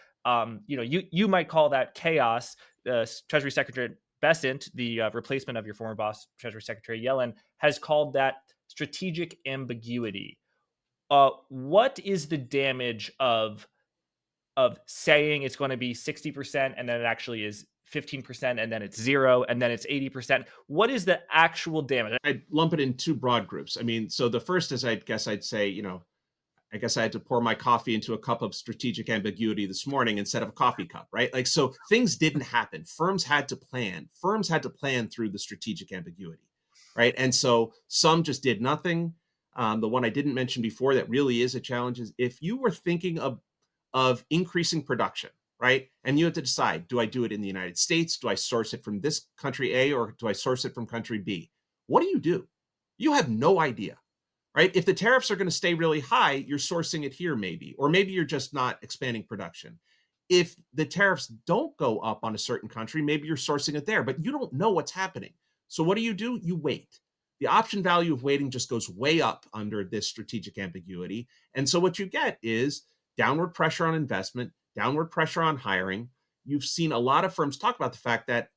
You might call that chaos. Treasury Secretary Bessent, the replacement of your former boss, Treasury Secretary Yellen, has called that strategic ambiguity. What is the damage of saying it's going to be 60% and then it actually is 15% and then it's 0 and then it's 80%? What is the actual damage? I'd lump it in two broad groups. I mean, so the first is, I'd say, I guess I had to pour my coffee into a cup of strategic ambiguity this morning instead of a coffee cup, right? Like, so things didn't happen. Firms had to plan. Firms had to plan through the strategic ambiguity, right? And so some just did nothing. The one I didn't mention before that really is a challenge is, if you were thinking of increasing production, right? And you have to decide, do I do it in the United States? Do I source it from this country A, or do I source it from country B? What do? You have no idea, right? If the tariffs are going to stay really high, you're sourcing it here maybe, or maybe you're just not expanding production. If the tariffs don't go up on a certain country, maybe you're sourcing it there, but you don't know what's happening. So what do? You wait. The option value of waiting just goes way up under this strategic ambiguity. And so what you get is downward pressure on investment, downward pressure on hiring. You've seen a lot of firms talk about the fact that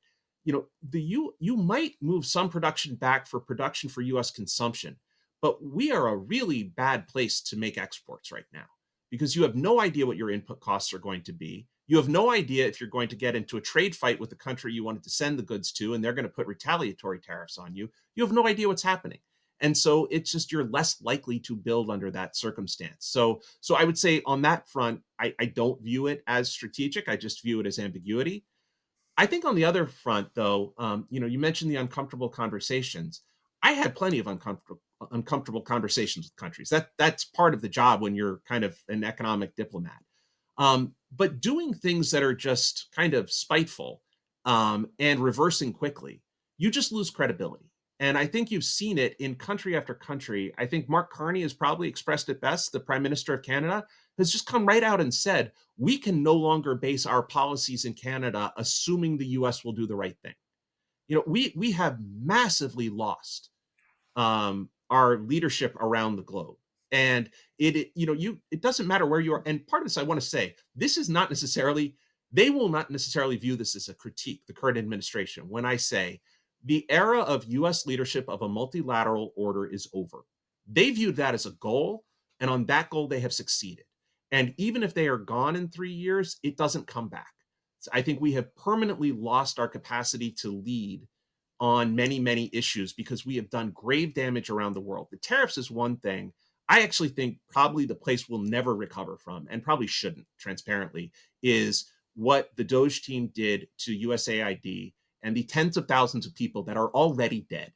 you might move some production back for production for US consumption, but we are a really bad place to make exports right now, because you have no idea what your input costs are going to be. You have no idea if you're going to get into a trade fight with the country you wanted to send the goods to, and they're going to put retaliatory tariffs on you. You have no idea what's happening. And so it's just you're less likely to build under that circumstance. So I would say on that front, I don't view it as strategic. I just view it as ambiguity. I think on the other front, though, you mentioned the uncomfortable conversations. I had plenty of uncomfortable conversations with countries. That's part of the job when you're kind of an economic diplomat. But doing things that are just kind of spiteful and reversing quickly, you just lose credibility. And I think you've seen it in country after country. I think Mark Carney has probably expressed it best. The Prime Minister of Canada has just come right out and said, we can no longer base our policies in Canada assuming the US will do the right thing. We have massively lost our leadership around the globe. And it doesn't matter where you are. And part of this, I want to say, this is not necessarily, they will not necessarily view this as a critique, the current administration, when I say the era of US leadership of a multilateral order is over. They viewed that as a goal, and on that goal, they have succeeded. And even if they are gone in 3 years, it doesn't come back. So I think we have permanently lost our capacity to lead on many, many issues because we have done grave damage around the world. The tariffs is one thing. I actually think probably the place we'll never recover from, and probably shouldn't, transparently, is what the Doge team did to USAID and the tens of thousands of people that are already dead.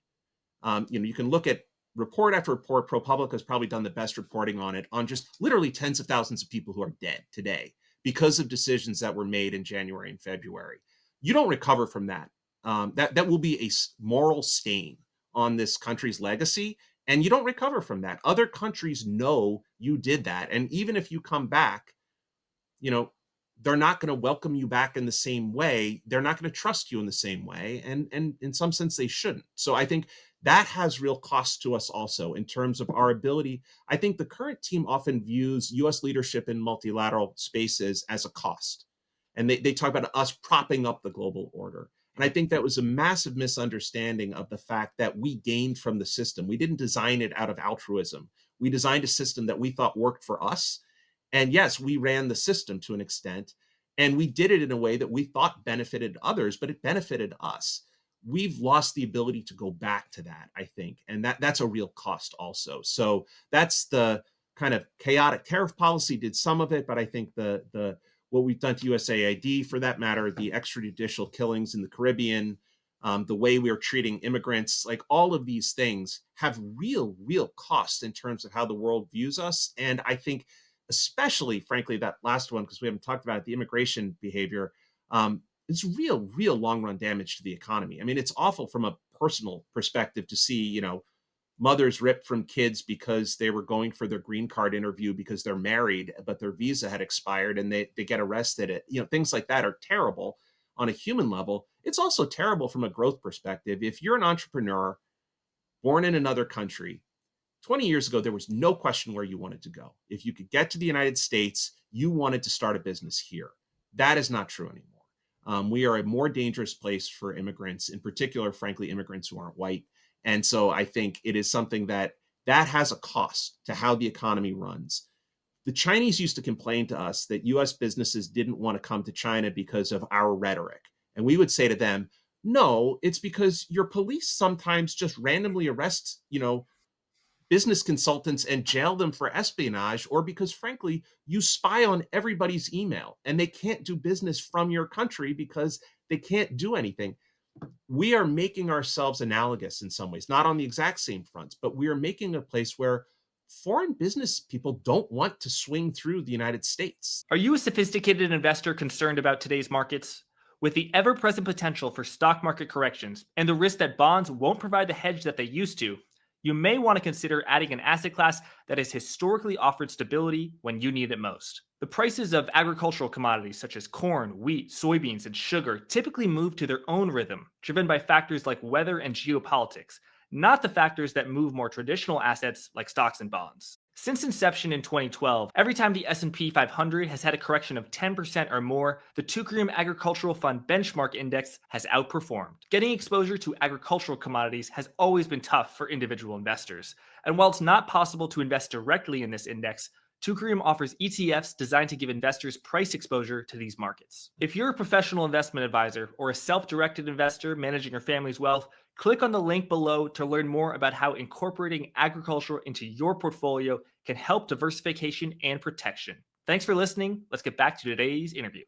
You can look at report after report. ProPublica has probably done the best reporting on it, on just literally tens of thousands of people who are dead today because of decisions that were made in January and February. You don't recover from that. That will be a moral stain on this country's legacy, and you don't recover from that. Other countries know you did that, and even if you come back, they're not going to welcome you back in the same way. They're not going to trust you in the same way, and in some sense, they shouldn't. So I think that has real cost to us also in terms of our ability. I think the current team often views U.S. leadership in multilateral spaces as a cost, and they talk about us propping up the global order. And I think that was a massive misunderstanding of the fact that we gained from the system. We didn't design it out of altruism. We designed a system that we thought worked for us. And yes, we ran the system to an extent, and we did it in a way that we thought benefited others, but it benefited us. We've lost the ability to go back to that, I think. And that's a real cost also. So that's the kind of chaotic tariff policy did some of it, but I think the what we've done to USAID, for that matter, the extrajudicial killings in the Caribbean, the way we are treating immigrants, like all of these things have real costs in terms of how the world views us. And I think especially, frankly, that last one, because we haven't talked about it, the immigration behavior, it's real long run damage to the economy. I mean, it's awful from a personal perspective to see, mothers ripped from kids because they were going for their green card interview because they're married, but their visa had expired and they get arrested. Things like that are terrible on a human level. It's also terrible from a growth perspective. If you're an entrepreneur born in another country, 20 years ago, there was no question where you wanted to go. If you could get to the United States, you wanted to start a business here. That is not true anymore. We are a more dangerous place for immigrants, in particular, frankly, immigrants who aren't white. And so I think it is something that has a cost to how the economy runs. The Chinese used to complain to us that US businesses didn't want to come to China because of our rhetoric. And we would say to them, no, it's because your police sometimes just randomly arrest, business consultants and jail them for espionage, or because, frankly, you spy on everybody's email and they can't do business from your country because they can't do anything. We are making ourselves analogous in some ways, not on the exact same fronts, but we are making a place where foreign business people don't want to swing through the United States. Are you a sophisticated investor concerned about today's markets? With the ever-present potential for stock market corrections and the risk that bonds won't provide the hedge that they used to, you may want to consider adding an asset class that has historically offered stability when you need it most. The prices of agricultural commodities such as corn, wheat, soybeans, and sugar typically move to their own rhythm, driven by factors like weather and geopolitics, not the factors that move more traditional assets like stocks and bonds. Since inception in 2012, every time the S&P 500 has had a correction of 10% or more, the Teucrium Agricultural Fund Benchmark Index has outperformed. Getting exposure to agricultural commodities has always been tough for individual investors. And while it's not possible to invest directly in this index, Teucrium offers ETFs designed to give investors price exposure to these markets. If you're a professional investment advisor or a self-directed investor managing your family's wealth, Click on the link below to learn more about how incorporating agriculture into your portfolio can help diversification and protection. Thanks for listening. Let's get back to today's interview.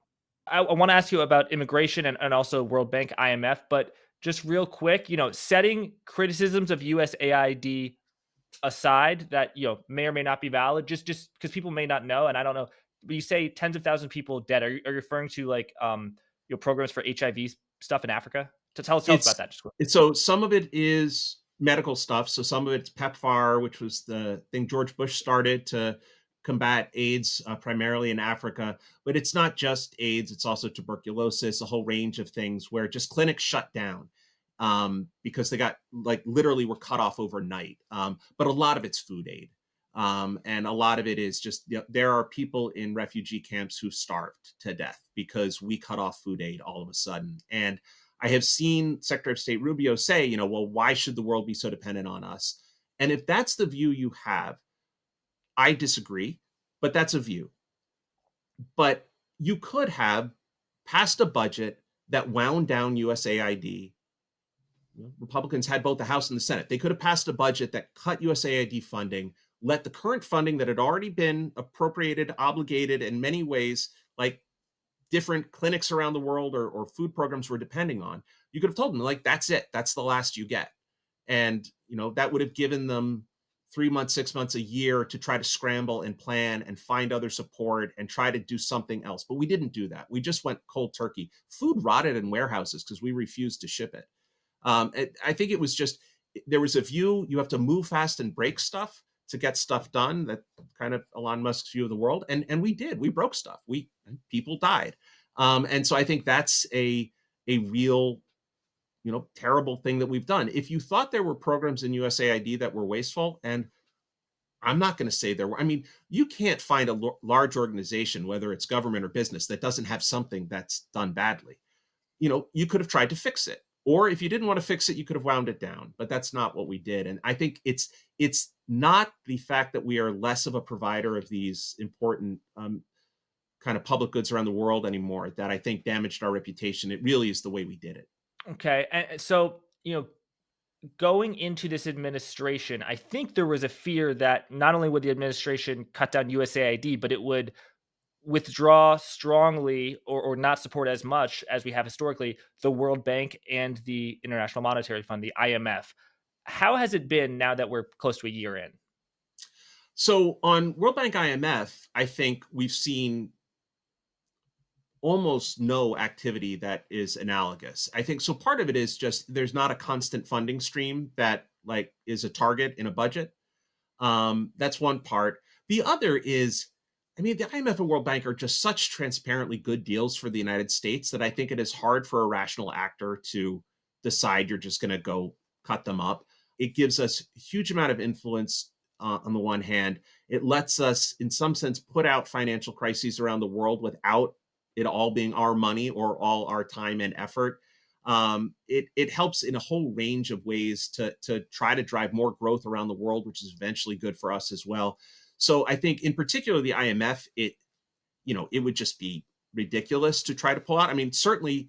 I want to ask you about immigration and also World Bank, IMF, but just real quick, setting criticisms of USAID aside that may or may not be valid, just because people may not know, and I don't know. But you say tens of thousands of people dead. Are you referring to like programs for HIV stuff in Africa? To tell us about It's that. Just quick. so some of it is medical stuff. So some of it's PEPFAR, which was the thing George Bush started to combat AIDS primarily in Africa. But it's not just AIDS; it's also tuberculosis, a whole range of things where just clinics shut down because they got like literally were cut off overnight. But a lot of it's food aid. And a lot of it is just there are people in refugee camps who starved to death because we cut off food aid all of a sudden. And I have seen Secretary of State Rubio say, well, why should the world be so dependent on us? And if that's the view you have, I disagree, but that's a view. But you could have passed a budget that wound down USAID. Republicans had both the House and the Senate. They could have passed a budget that cut USAID funding, let the current funding that had already been appropriated, obligated in many ways, like different clinics around the world or food programs we're depending on. You could have told them, like, that's it. That's the last you get. And, that would have given them 3 months, 6 months, a year to try to scramble and plan and find other support and try to do something else. But we didn't do that. We just went cold turkey. Food rotted in warehouses because we refused to ship it. I think it was just, there was a view, you have to move fast and break stuff to get stuff done. That kind of Elon Musk's view of the world. And we did, we broke stuff. People died. And so I think that's a real, terrible thing that we've done. If you thought there were programs in USAID that were wasteful, and I'm not going to say there were, you can't find a large organization, whether it's government or business, that doesn't have something that's done badly. You could have tried to fix it. Or if you didn't want to fix it, you could have wound it down. But that's not what we did. And I think it's not the fact that we are less of a provider of these important kind of public goods around the world anymore that I think damaged our reputation. It really is the way we did it. Okay, and so going into this administration, I think there was a fear that not only would the administration cut down USAID, but it would withdraw strongly or not support as much as we have historically the World Bank and the International Monetary Fund, the IMF. How has it been now that we're close to a year in? So on World Bank, IMF, I think we've seen almost no activity that is analogous. I think so. Part of it is just there's not a constant funding stream that like is a target in a budget. That's one part. The other is, the IMF and World Bank are just such transparently good deals for the United States that I think it is hard for a rational actor to decide you're just going to go cut them up. It gives us a huge amount of influence on the one hand. It lets us, in some sense, put out financial crises around the world without it all being our money or all our time and effort. It helps in a whole range of ways to try to drive more growth around the world, which is eventually good for us as well. So I think in particular, the IMF, it would just be ridiculous to try to pull out. Certainly,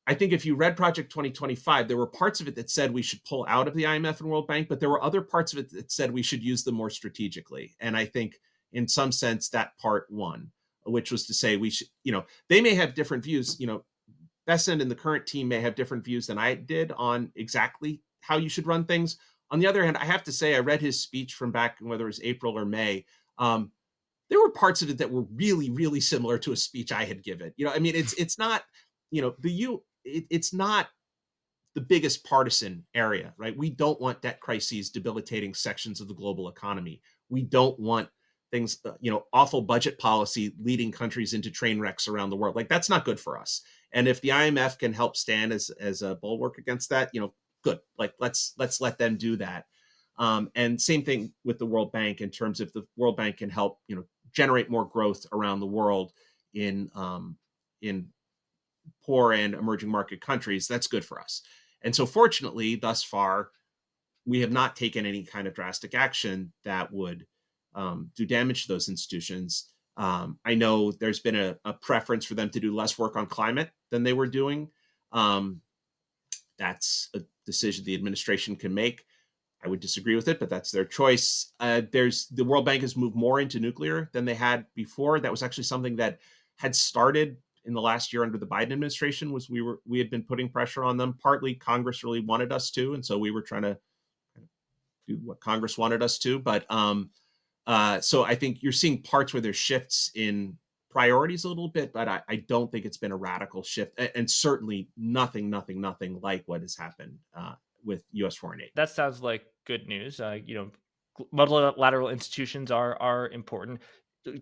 I think if you read Project 2025, there were parts of it that said we should pull out of the IMF and World Bank, but there were other parts of it that said we should use them more strategically. And I think in some sense that part won, which was to say we should, they may have different views, Bessent and the current team may have different views than I did on exactly how you should run things. On the other hand, I have to say, I read his speech from back, whether it was April or May. There were parts of it that were really, really similar to a speech I had given. It's not, it's not the biggest partisan area, right? We don't want debt crises debilitating sections of the global economy. We don't want things, awful budget policy leading countries into train wrecks around the world. Like, that's not good for us. And if the IMF can help stand as a bulwark against that, good. Like, let's let them do that. And same thing with the World Bank in terms of the World Bank can help, generate more growth around the world in poor and emerging market countries. That's good for us. And so fortunately, thus far, we have not taken any kind of drastic action that would do damage to those institutions. I know there's been a preference for them to do less work on climate than they were doing. That's decision the administration can make. I would disagree with it, but that's their choice. The World Bank has moved more into nuclear than they had before. That was actually something that had started in the last year under the Biden administration. We had been putting pressure on them. Partly Congress really wanted us to, and so we were trying to do what Congress wanted us to. But so I think you're seeing parts where there's shifts in priorities a little bit, but I don't think it's been a radical shift, and certainly nothing like what has happened with U.S. foreign aid. That sounds like good news. Multilateral institutions are important.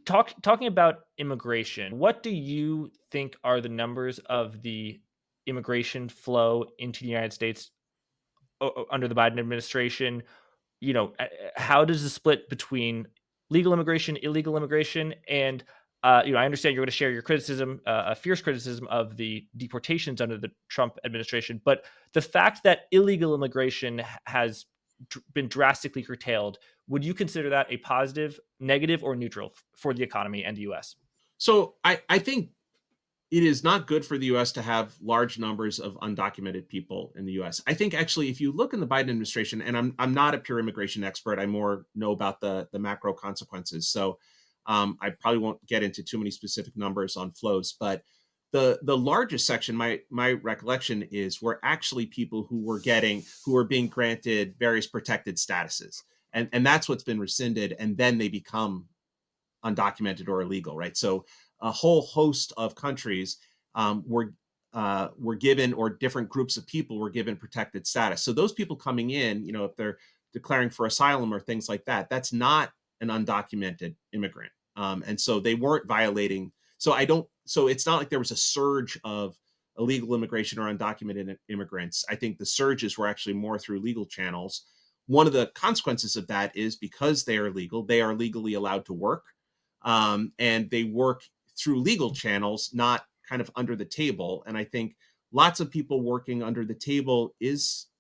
Talking about immigration, what do you think are the numbers of the immigration flow into the United States under the Biden administration? How does the split between legal immigration, illegal immigration, and I understand you're going to share your criticism, a fierce criticism of the deportations under the Trump administration, but the fact that illegal immigration has been drastically curtailed, would you consider that a positive, negative, or neutral for the economy and the U.S.? So I think it is not good for the U.S. to have large numbers of undocumented people in the U.S. I think actually, if you look in the Biden administration, and I'm not a pure immigration expert, I more know about the macro consequences. So I probably won't get into too many specific numbers on flows, but the largest section, my recollection is, were actually people who were being granted various protected statuses, and that's what's been rescinded, and then they become undocumented or illegal, right? So a whole host of countries were given, or different groups of people were given protected status. So those people coming in, if they're declaring for asylum or things like that, that's not an undocumented immigrant, and so they weren't violating. So it's not like there was a surge of illegal immigration or undocumented immigrants. I think the surges were actually more through legal channels. One of the consequences of that is, because they are legal, they are legally allowed to work, and they work through legal channels, not kind of under the table. And I think lots of people working under the table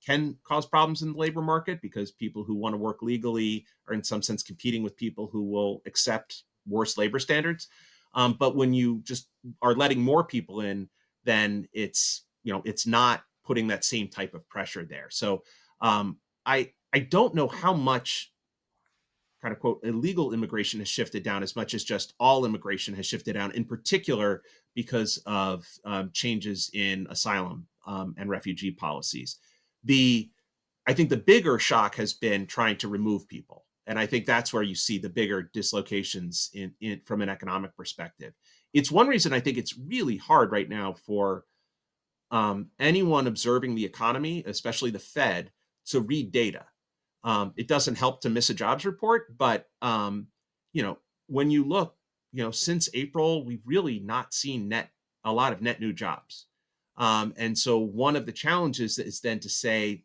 can cause problems in the labor market, because people who want to work legally are in some sense competing with people who will accept worse labor standards. But when you just are letting more people in, then it's not putting that same type of pressure there. So I don't know how much kind of quote illegal immigration has shifted down as much as just all immigration has shifted down, in particular because of changes in asylum and refugee policies. I think the bigger shock has been trying to remove people, and I think that's where you see the bigger dislocations in from an economic perspective. It's one reason I think it's really hard right now for anyone observing the economy, especially the Fed, to read data. It doesn't help to miss a jobs report, but when you look, since April, we've really not seen a lot of net new jobs, and so one of the challenges is then to say,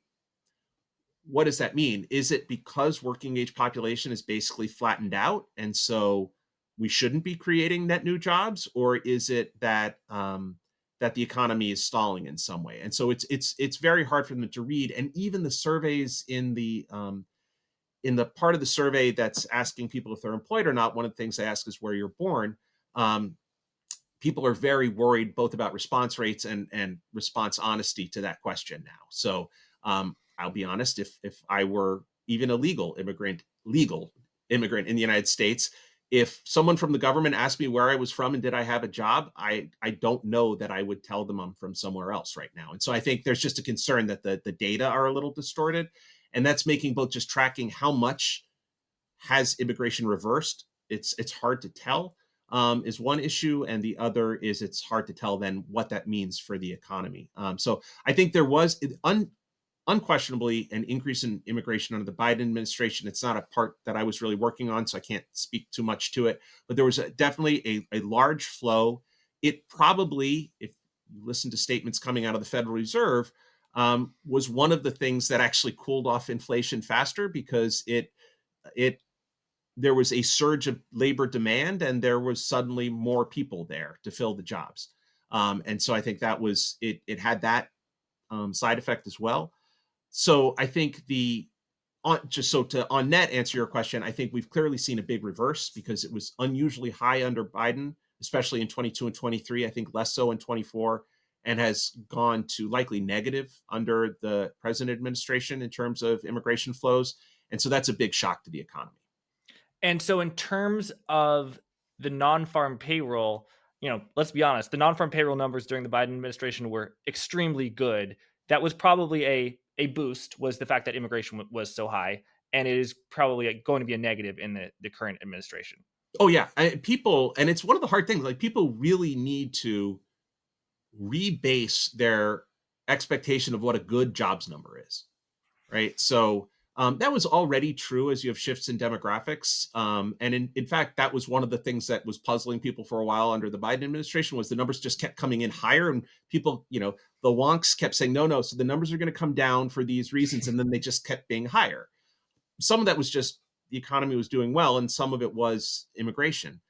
what does that mean? Is it because working age population is basically flattened out, and so we shouldn't be creating net new jobs, or is it that that the economy is stalling in some way? And so it's very hard for them to read. And even the surveys in the part of the survey that's asking people if they're employed or not, one of the things they ask is where you're born. People are very worried both about response rates and response honesty to that question now. So I'll be honest, if I were even a legal immigrant in the United States, if someone from the government asked me where I was from and did I have a job, I don't know that I would tell them I'm from somewhere else right now. And so I think there's just a concern that the data are a little distorted, and that's making both just tracking how much has immigration reversed. It's hard to tell is one issue, and the other is it's hard to tell then what that means for the economy. So I think there was unquestionably an increase in immigration under the Biden administration. It's not a part that I was really working on, so I can't speak too much to it. But there was definitely a large flow. It probably, if you listen to statements coming out of the Federal Reserve, was one of the things that actually cooled off inflation faster, because there was a surge of labor demand, and there was suddenly more people there to fill the jobs. And so I think that was it had that side effect as well. So I think on net answer your question, I think we've clearly seen a big reverse, because it was unusually high under Biden, especially in 22 and 23. I think less so in 24. and has gone to likely negative under the present administration in terms of immigration flows. And so that's a big shock to the economy. And so in terms of the non-farm payroll, let's be honest, the non-farm payroll numbers during the Biden administration were extremely good. That was probably a boost, was the fact that immigration was so high, and it is probably going to be a negative in the current administration. Oh yeah, people, and it's one of the hard things. Like, people really need to rebase their expectation of what a good jobs number is, right? So that was already true as you have shifts in demographics, and in fact, that was one of the things that was puzzling people for a while under the Biden administration, was the numbers just kept coming in higher, and people, the wonks kept saying no, so the numbers are going to come down for these reasons, and then they just kept being higher. Some of that was just the economy was doing well, and some of it was immigration.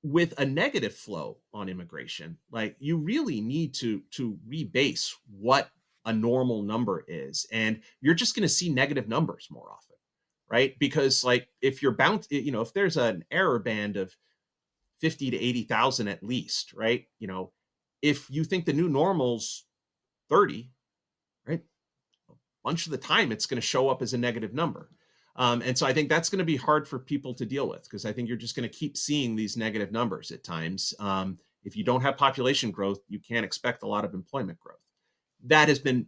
With a negative flow on immigration, like, you really need to rebase what a normal number is, and you're just going to see negative numbers more often, right? Because, like, if you're bound, if there's an error band of 50 to 80,000 at least, right? If you think the new normal's 30, right? A bunch of the time it's going to show up as a negative number. And so I think that's going to be hard for people to deal with, because I think you're just going to keep seeing these negative numbers at times. If you don't have population growth, you can't expect a lot of employment growth. That has been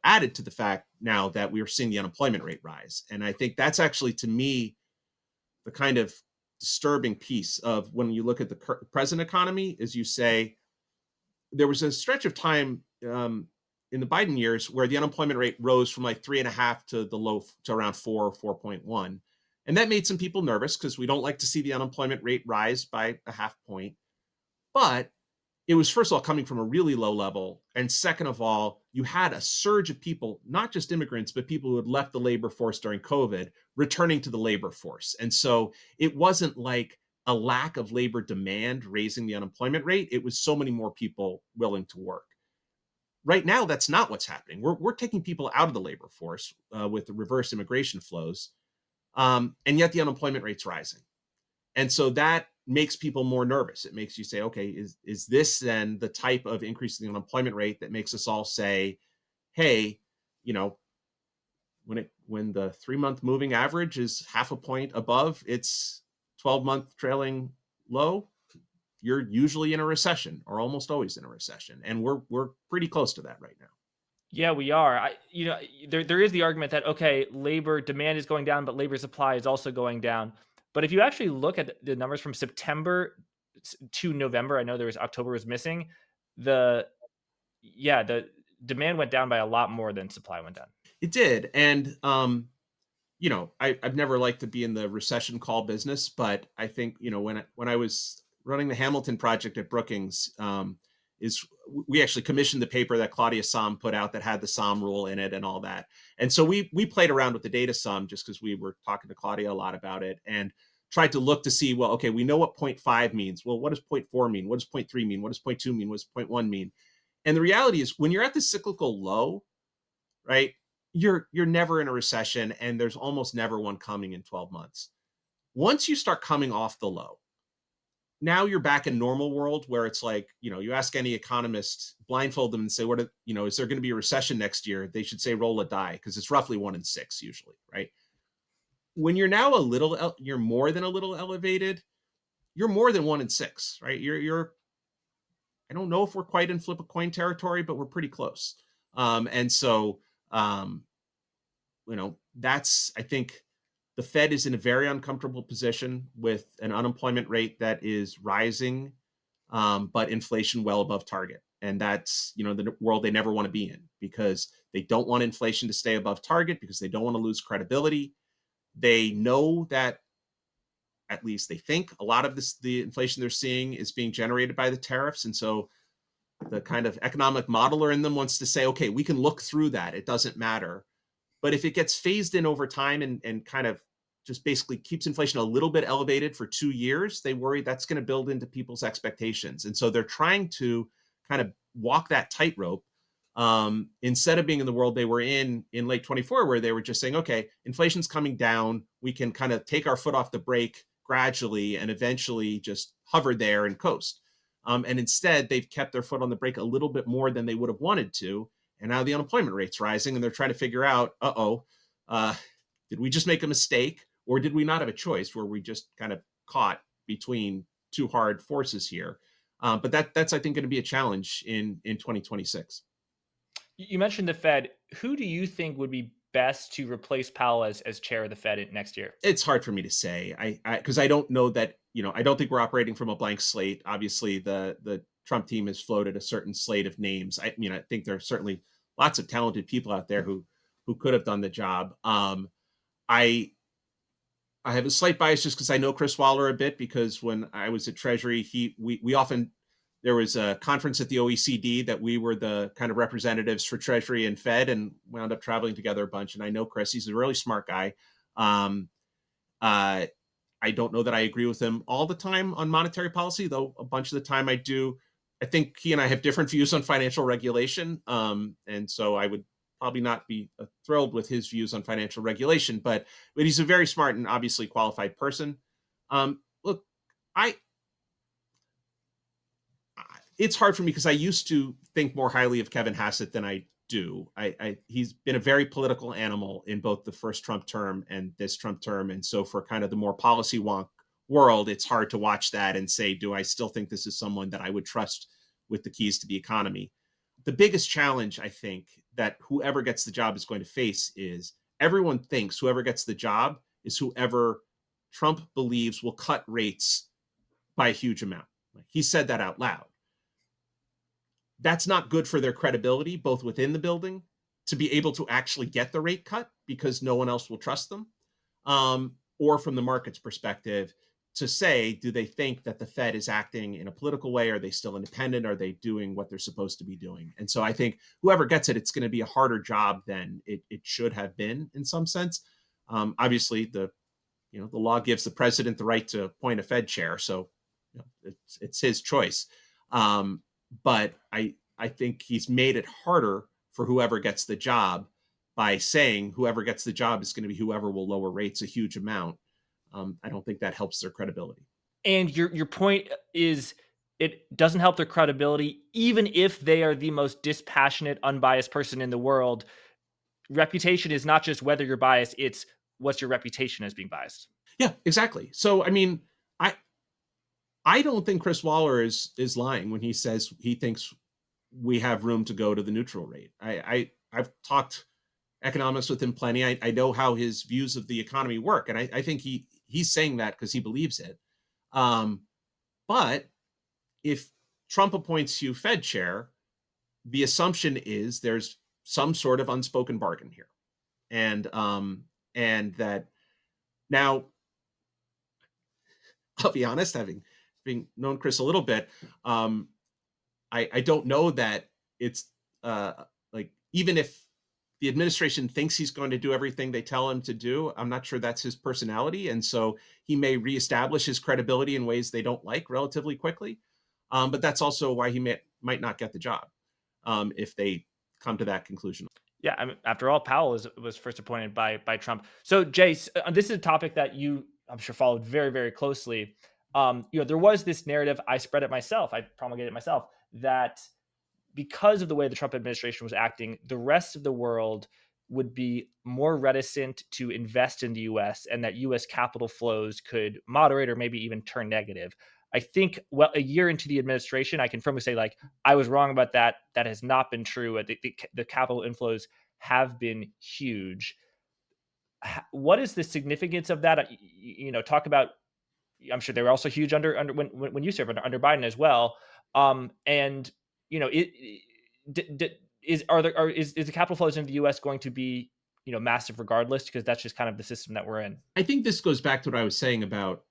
added to the fact now that we are seeing the unemployment rate rise. And I think that's actually, to me, the kind of disturbing piece of when you look at the present economy, is you say there was a stretch of time in the Biden years where the unemployment rate rose from like 3.5 to the low to around 4.1. And that made some people nervous, because we don't like to see the unemployment rate rise by a half point. But it was, first of all, coming from a really low level. And second of all, you had a surge of people, not just immigrants, but people who had left the labor force during COVID, returning to the labor force. And so it wasn't like a lack of labor demand raising the unemployment rate. It was so many more people willing to work. Right now, that's not what's happening. We're taking people out of the labor force with the reverse immigration flows, and yet the unemployment rate's rising. And so that makes people more nervous. It makes you say, okay, is this then the type of increase in the unemployment rate that makes us all say, hey, when the 3-month moving average is half a point above its 12-month trailing low, you're usually in a recession, or almost always in a recession. And we're pretty close to that right now. Yeah, we are. There is the argument that, okay, labor demand is going down, but labor supply is also going down. But if you actually look at the numbers from September to November, I know there was October was missing. The demand went down by a lot more than supply went down. It did. And I've never liked to be in the recession call business, but I think, when I was running the Hamilton project at Brookings, we actually commissioned the paper that Claudia Sahm put out that had the Sahm rule in it and all that. And so we played around with the data some, just because we were talking to Claudia a lot about it, and tried to look to see, well, okay, we know what 0.5 means. Well, what does 0.4 mean? What does 0.3 mean? What does 0.2 mean? What does 0.1 mean? And the reality is, when you're at the cyclical low, right, you're never in a recession, and there's almost never one coming in 12 months. Once you start coming off the low, now you're back in normal world, where it's like, you ask any economist, blindfold them and say, is there going to be a recession next year? They should say roll a die, because it's roughly 1 in 6 usually, right? When you're now you're more than a little elevated, you're more than 1 in 6, right? I don't know if we're quite in flip a coin territory, but we're pretty close. And so, that's, I think, the Fed is in a very uncomfortable position with an unemployment rate that is rising, but inflation well above target. And that's, the world they never want to be in, because they don't want inflation to stay above target, because they don't want to lose credibility. They know that, at least they think, a lot of the inflation they're seeing is being generated by the tariffs. And so the kind of economic modeler in them wants to say, okay, we can look through that. It doesn't matter. But if it gets phased in over time and kind of just basically keeps inflation a little bit elevated for 2 years, they worry that's going to build into people's expectations. And so they're trying to kind of walk that tightrope, instead of being in the world they were in late 24, where they were just saying, okay, inflation's coming down, we can kind of take our foot off the brake gradually and eventually just hover there and coast. And instead, they've kept their foot on the brake a little bit more than they would have wanted to. And now the unemployment rate's rising, and they're trying to figure out, uh, did we just make a mistake, or did we not have a choice? Were we just kind of caught between two hard forces here? But that's I think going to be a challenge in 2026. You mentioned the Fed. Who do you think would be best to replace Powell as chair of the Fed next year? It's hard for me to say. Because I don't know that, I don't think we're operating from a blank slate. Obviously, the Trump team has floated a certain slate of names. I think there are certainly lots of talented people out there who could have done the job. I I have a slight bias just because I know Chris Waller a bit, because when I was at Treasury, we often, there was a conference at the OECD that we were the kind of representatives for Treasury and Fed, and wound up traveling together a bunch. And I know Chris; he's a really smart guy. Um, uh, I don't know that I agree with him all the time on monetary policy, though a bunch of the time I do. I think he and I have different views on financial regulation, and so I would probably not be thrilled with his views on financial regulation. But he's a very smart and obviously qualified person. Look, I it's hard for me because I used to think more highly of Kevin Hassett than I do. He's been a very political animal in both the first Trump term and this Trump term, and so for kind of the more policy wonk world, it's hard to watch that and say, do I still think this is someone that I would trust with the keys to the economy? The biggest challenge I think that whoever gets the job is going to face is everyone thinks whoever gets the job is whoever Trump believes will cut rates by a huge amount. He said that out loud. That's not good for their credibility, both within the building, to be able to actually get the rate cut because no one else will trust them, or from the market's perspective, to say, do they think that the Fed is acting in a political way? Are they still independent? Are they doing what they're supposed to be doing? And so I think whoever gets it, it's going to be a harder job than it should have been in some sense. Obviously, the law gives the president the right to appoint a Fed chair, so it's his choice. But I think he's made it harder for whoever gets the job by saying whoever gets the job is going to be whoever will lower rates a huge amount. I don't think that helps their credibility. And your point is, it doesn't help their credibility, even if they are the most dispassionate, unbiased person in the world. Reputation is not just whether you're biased; it's what's your reputation as being biased. Yeah, exactly. So I mean, I don't think Chris Waller is lying when he says he thinks we have room to go to the neutral rate. I've talked economics with him plenty. I know how his views of the economy work, and I think he's saying that because he believes it. But if Trump appoints you Fed chair, the assumption is there's some sort of unspoken bargain here, and that now, I'll be honest, having known Chris a little bit, I don't know that it's like, even if the administration thinks he's going to do everything they tell him to do, I'm not sure that's his personality. And so he may reestablish his credibility in ways they don't like relatively quickly. But that's also why he might not get the job if they come to that conclusion. Yeah, I mean, after all, Powell was first appointed by Trump. So, Jace, this is a topic that you, I'm sure, followed very, very closely. There was this narrative, I spread it myself, I promulgated it myself, that because of the way the Trump administration was acting, the rest of the world would be more reticent to invest in the US, and that US capital flows could moderate or maybe even turn negative. I think, well, a year into the administration, I can firmly say, like, I was wrong about that. That has not been true. The capital inflows have been huge. What is the significance of that? Talk about, I'm sure they were also huge under when you served under Biden as well. And is the capital flows into the U.S. going to be massive regardless, because that's just kind of the system that we're in? I think this goes back to what I was saying about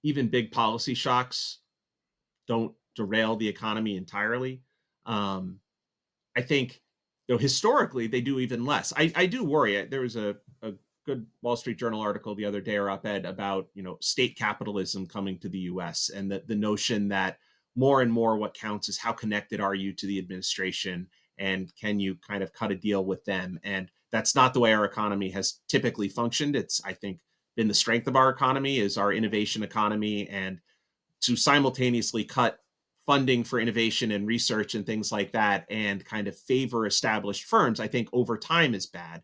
even big policy shocks don't derail the economy entirely. I think historically they do even less. I do worry. There was a good Wall Street Journal article the other day, or op-ed, about state capitalism coming to the U.S. and the notion that more and more what counts is how connected are you to the administration, and can you kind of cut a deal with them. And that's not the way our economy has typically functioned. It's, I think, been the strength of our economy is our innovation economy, and to simultaneously cut funding for innovation and research and things like that and kind of favor established firms, I think over time is bad.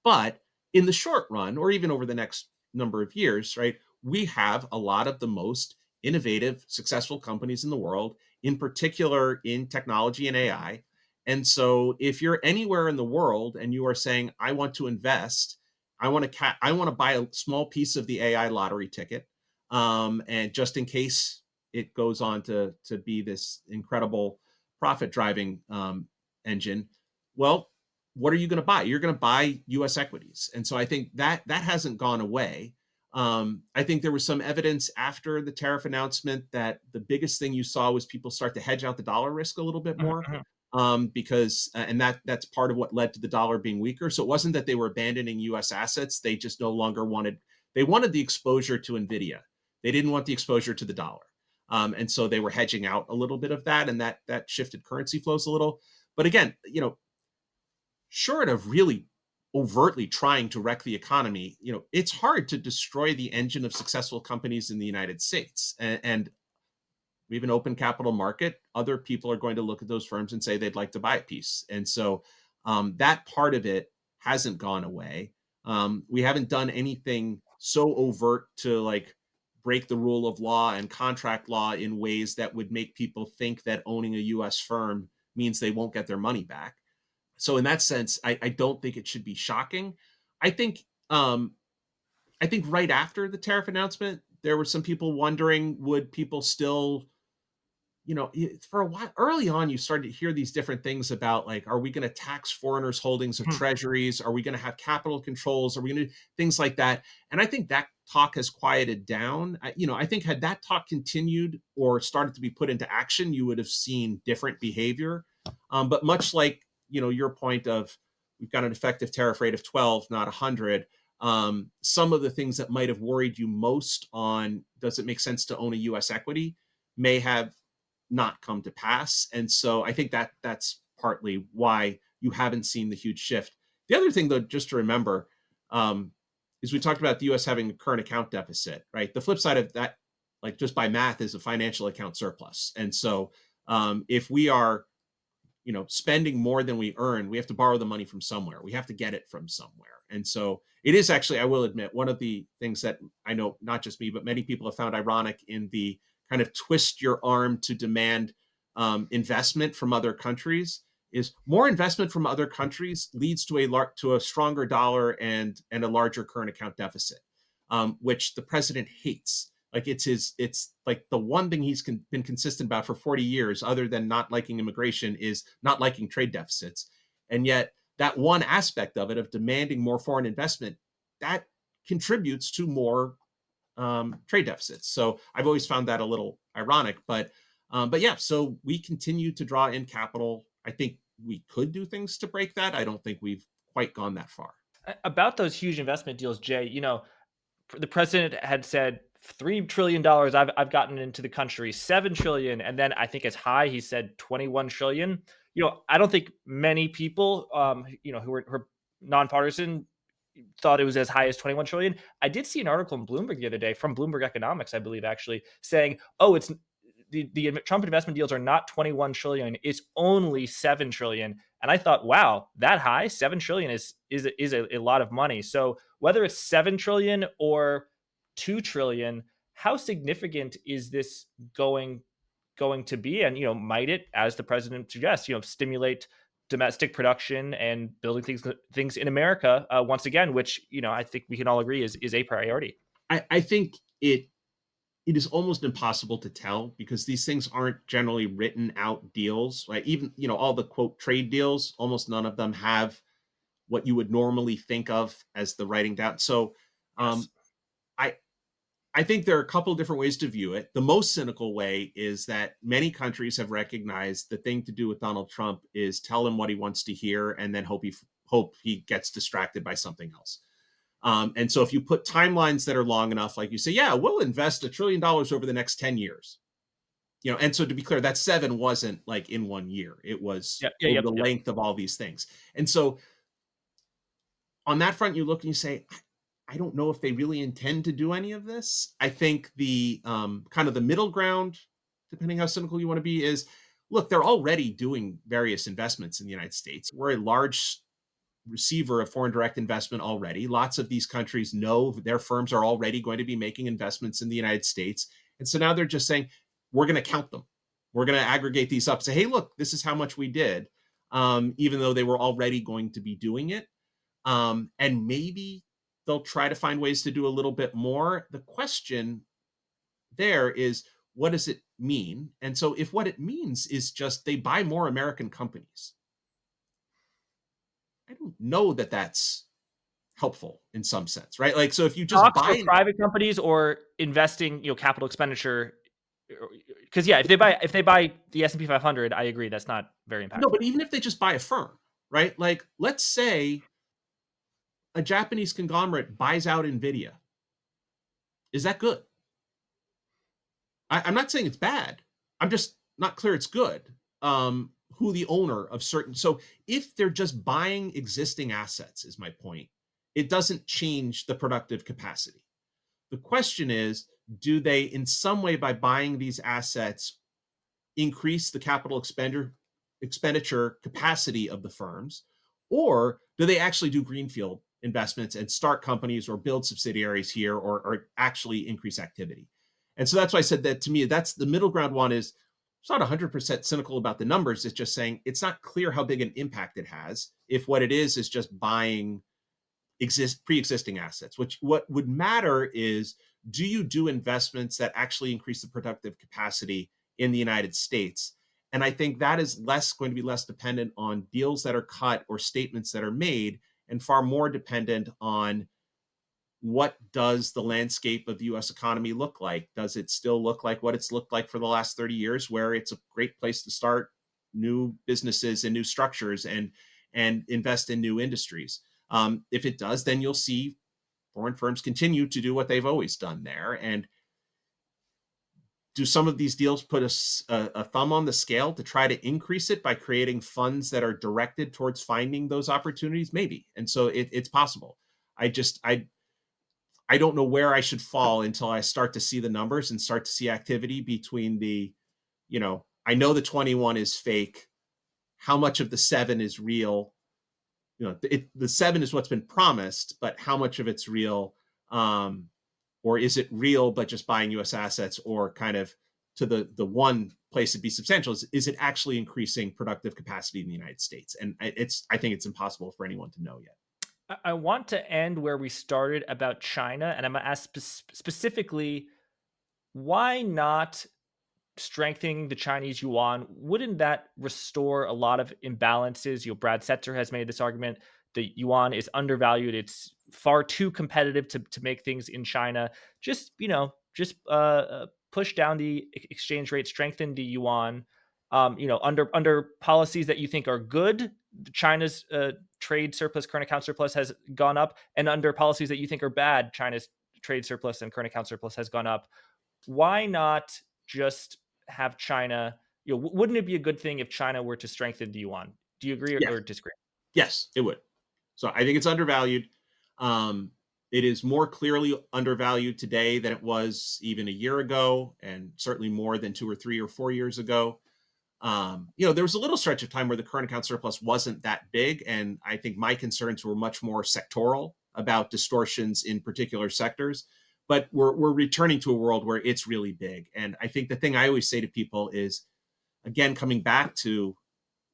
But in the short run, or even over the next number of years, right, we have a lot of the most innovative, successful companies in the world, in particular in technology and AI. And so if you're anywhere in the world and you are saying, I want to invest, I want to buy a small piece of the AI lottery ticket. And just in case it goes on to be this incredible profit driving engine, well, what are you going to buy? You're going to buy U.S. equities, and so I think that hasn't gone away. I think there was some evidence after the tariff announcement that the biggest thing you saw was people start to hedge out the dollar risk a little bit more, Mhm. because and that's part of what led to the dollar being weaker. So it wasn't that they were abandoning U.S. assets; they just no longer wanted. They wanted the exposure to Nvidia. They didn't want the exposure to the dollar, and so they were hedging out a little bit of that, and that shifted currency flows a little. But again, short of really overtly trying to wreck the economy, it's hard to destroy the engine of successful companies in the United States. And we have an open capital market. Other people are going to look at those firms and say they'd like to buy a piece. And so that part of it hasn't gone away. We haven't done anything so overt to like break the rule of law and contract law in ways that would make people think that owning a US firm means they won't get their money back. So in that sense, I don't think it should be shocking. I think um, I think right after the tariff announcement, there were some people wondering, would people still, for a while early on, you started to hear these different things about like, are we going to tax foreigners' holdings of Hmm. treasuries? Are we going to have capital controls? Are we going to things like that? And I think that talk has quieted down. I think had that talk continued or started to be put into action, you would have seen different behavior. But much like your point of we've got an effective tariff rate of 12, not 100. Some of the things that might have worried you most on does it make sense to own a U.S. equity may have not come to pass. And so I think that's partly why you haven't seen the huge shift. The other thing, though, just to remember, um, is we talked about the U.S. having a current account deficit, right? The flip side of that, like just by math, is a financial account surplus. And so if we are spending more than we earn, we have to borrow the money from somewhere. We have to get it from somewhere. And so it is actually, I will admit, one of the things that I know not just me, but many people have found ironic in the kind of twist your arm to demand investment from other countries is more investment from other countries leads to a stronger dollar and a larger current account deficit, which the president hates. Like it's like the one thing he's been consistent about for 40 years, other than not liking immigration, is not liking trade deficits. And yet, that one aspect of it, of demanding more foreign investment, that contributes to more trade deficits. So I've always found that a little ironic, but yeah. So we continue to draw in capital. I think we could do things to break that. I don't think we've quite gone that far. About those huge investment deals, Jay, the president had said $3 trillion I've gotten into the country, 7 trillion, and then I think as high he said 21 trillion. I don't think many people, who are nonpartisan, thought it was as high as 21 trillion. I did see an article in Bloomberg the other day from Bloomberg Economics, I believe, actually saying, "Oh, it's the Trump investment deals are not 21 trillion; it's only 7 trillion." And I thought, wow, that high, 7 trillion is a lot of money. So whether it's 7 trillion or 2 trillion, how significant is this going to be? And might it, as the president suggests, stimulate domestic production and building things in America once again, which I think we can all agree is a priority. I think it is almost impossible to tell because these things aren't generally written out deals. Like even all the quote trade deals, almost none of them have what you would normally think of as the writing down. So Yes. I I think there are a couple of different ways to view it. The most cynical way is that many countries have recognized the thing to do with Donald Trump is tell him what he wants to hear and then hope he gets distracted by something else. And so if you put timelines that are long enough, like you say, yeah, we'll invest $1 trillion over the next 10 years. And so to be clear, that seven wasn't like in 1 year. It was Yeah. Yeah. over Yep. the Yep. length of all these things. And so on that front, you look and you say, I don't know if they really intend to do any of this. I think the kind of the middle ground depending how cynical you want to be, is look, they're already doing various investments in the United States. We're a large receiver of foreign direct investment already. Lots of these countries know their firms are already going to be making investments in the United States. And so now they're just saying, we're going to count them. We're going to aggregate these up, say, hey, look, this is how much we did, even though they were already going to be doing it. And maybe they'll try to find ways to do a little bit more. The question there is, what does it mean? And so if what it means is just they buy more American companies, I don't know that that's helpful in some sense, right? Like, so if you just Stocks for buy, private companies or investing, capital expenditure. Because if they buy the S&P 500, I agree that's not very no, impactful. but even if they just buy a firm, right? Like, let's say a Japanese conglomerate buys out Nvidia. Is that good? I'm not saying it's bad. I'm just not clear it's good. Who the owner of certain, so if they're just buying existing assets, is my point, it doesn't change the productive capacity. The question is, do they in some way, by buying these assets, increase the capital expenditure capacity of the firms, or do they actually do greenfield investments and start companies or build subsidiaries here, or actually increase activity? And so that's why I said that, to me, that's the middle ground one. Is it's not 100% cynical about the numbers. It's just saying it's not clear how big an impact it has if what it is just buying pre-existing assets. Which, what would matter is, do you do investments that actually increase the productive capacity in the United States? And I think that is going to be less dependent on deals that are cut or statements that are made, and far more dependent on what does the landscape of the US economy look like? Does it still look like what it's looked like for the last 30 years, where it's a great place to start new businesses and new structures and invest in new industries? If it does, then you'll see foreign firms continue to do what they've always done there. And do some of these deals put a thumb on the scale to try to increase it by creating funds that are directed towards finding those opportunities? Maybe. And so it's possible. I don't know where I should fall until I start to see the numbers and start to see activity between the, I know the 21 is fake. How much of the 7 is real? The 7 is what's been promised, but how much of it's real? Or is it real, but just buying US assets, or kind of to the one place it'd be substantial is it actually increasing productive capacity in the United States? And I think it's impossible for anyone to know yet. I want to end where we started about China, and I'm going to ask specifically, why not strengthening the Chinese yuan? Wouldn't that restore a lot of imbalances? Brad Setzer has made this argument. The yuan is undervalued. It's far too competitive to make things in China. Just push down the exchange rate, strengthen the yuan. Under policies that you think are good, China's trade surplus, current account surplus has gone up, and under policies that you think are bad, China's trade surplus and current account surplus has gone up. Why not just have China? Wouldn't it be a good thing if China were to strengthen the yuan? Do you agree or disagree? Yes, it would. So I think it's undervalued. It is more clearly undervalued today than it was even a year ago, and certainly more than 2 or 3 or 4 years ago. There was a little stretch of time where the current account surplus wasn't that big, and I think my concerns were much more sectoral about distortions in particular sectors. But we're returning to a world where it's really big. And I think the thing I always say to people is, again, coming back to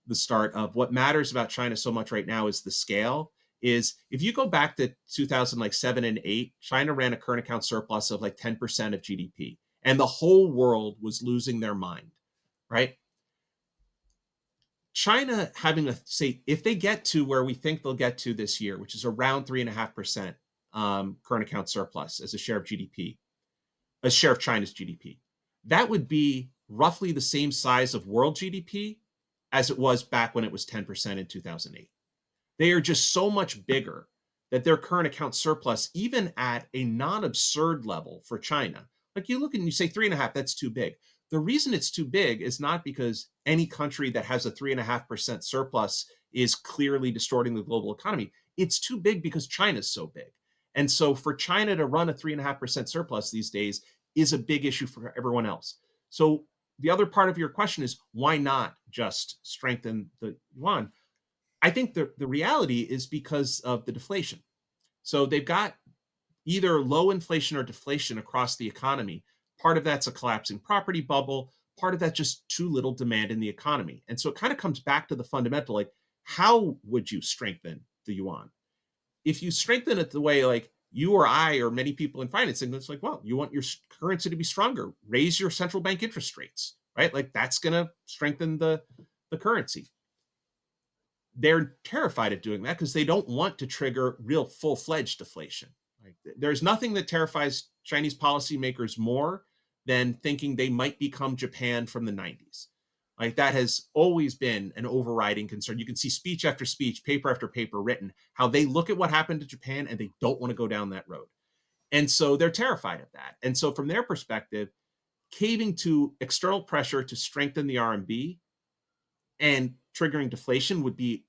the start of what matters about China so much right now is the scale. Is if you go back to 2007 and 8, China ran a current account surplus of like 10% of GDP, and the whole world was losing their mind, right? China having say, if they get to where we think they'll get to this year, which is around 3.5% current account surplus as a share of GDP, a share of China's GDP, that would be roughly the same size of world GDP as it was back when it was 10% in 2008. They are just so much bigger that their current account surplus, even at a non-absurd level for China, like you look and you say 3.5, that's too big. The reason it's too big is not because any country that has a 3.5% surplus is clearly distorting the global economy. It's too big because China's so big. And so for China to run a 3.5% surplus these days is a big issue for everyone else. So the other part of your question is why not just strengthen the yuan? I think the reality is because of the deflation. So they've got either low inflation or deflation across the economy. Part of that's a collapsing property bubble. Part of that's just too little demand in the economy. And so it kind of comes back to the fundamental, like, how would you strengthen the yuan? If you strengthen it the way like you or I or many people in financing, it's like, well, you want your currency to be stronger, raise your central bank interest rates, right? Like that's going to strengthen the currency. They're terrified of doing that because they don't want to trigger real full-fledged deflation. Like, there's nothing that terrifies Chinese policymakers more than thinking they might become Japan from the 90s. Like that has always been an overriding concern. You can see speech after speech, paper after paper written, how they look at what happened to Japan and they don't want to go down that road. And so they're terrified of that. And so from their perspective, caving to external pressure to strengthen the RMB and triggering deflation would be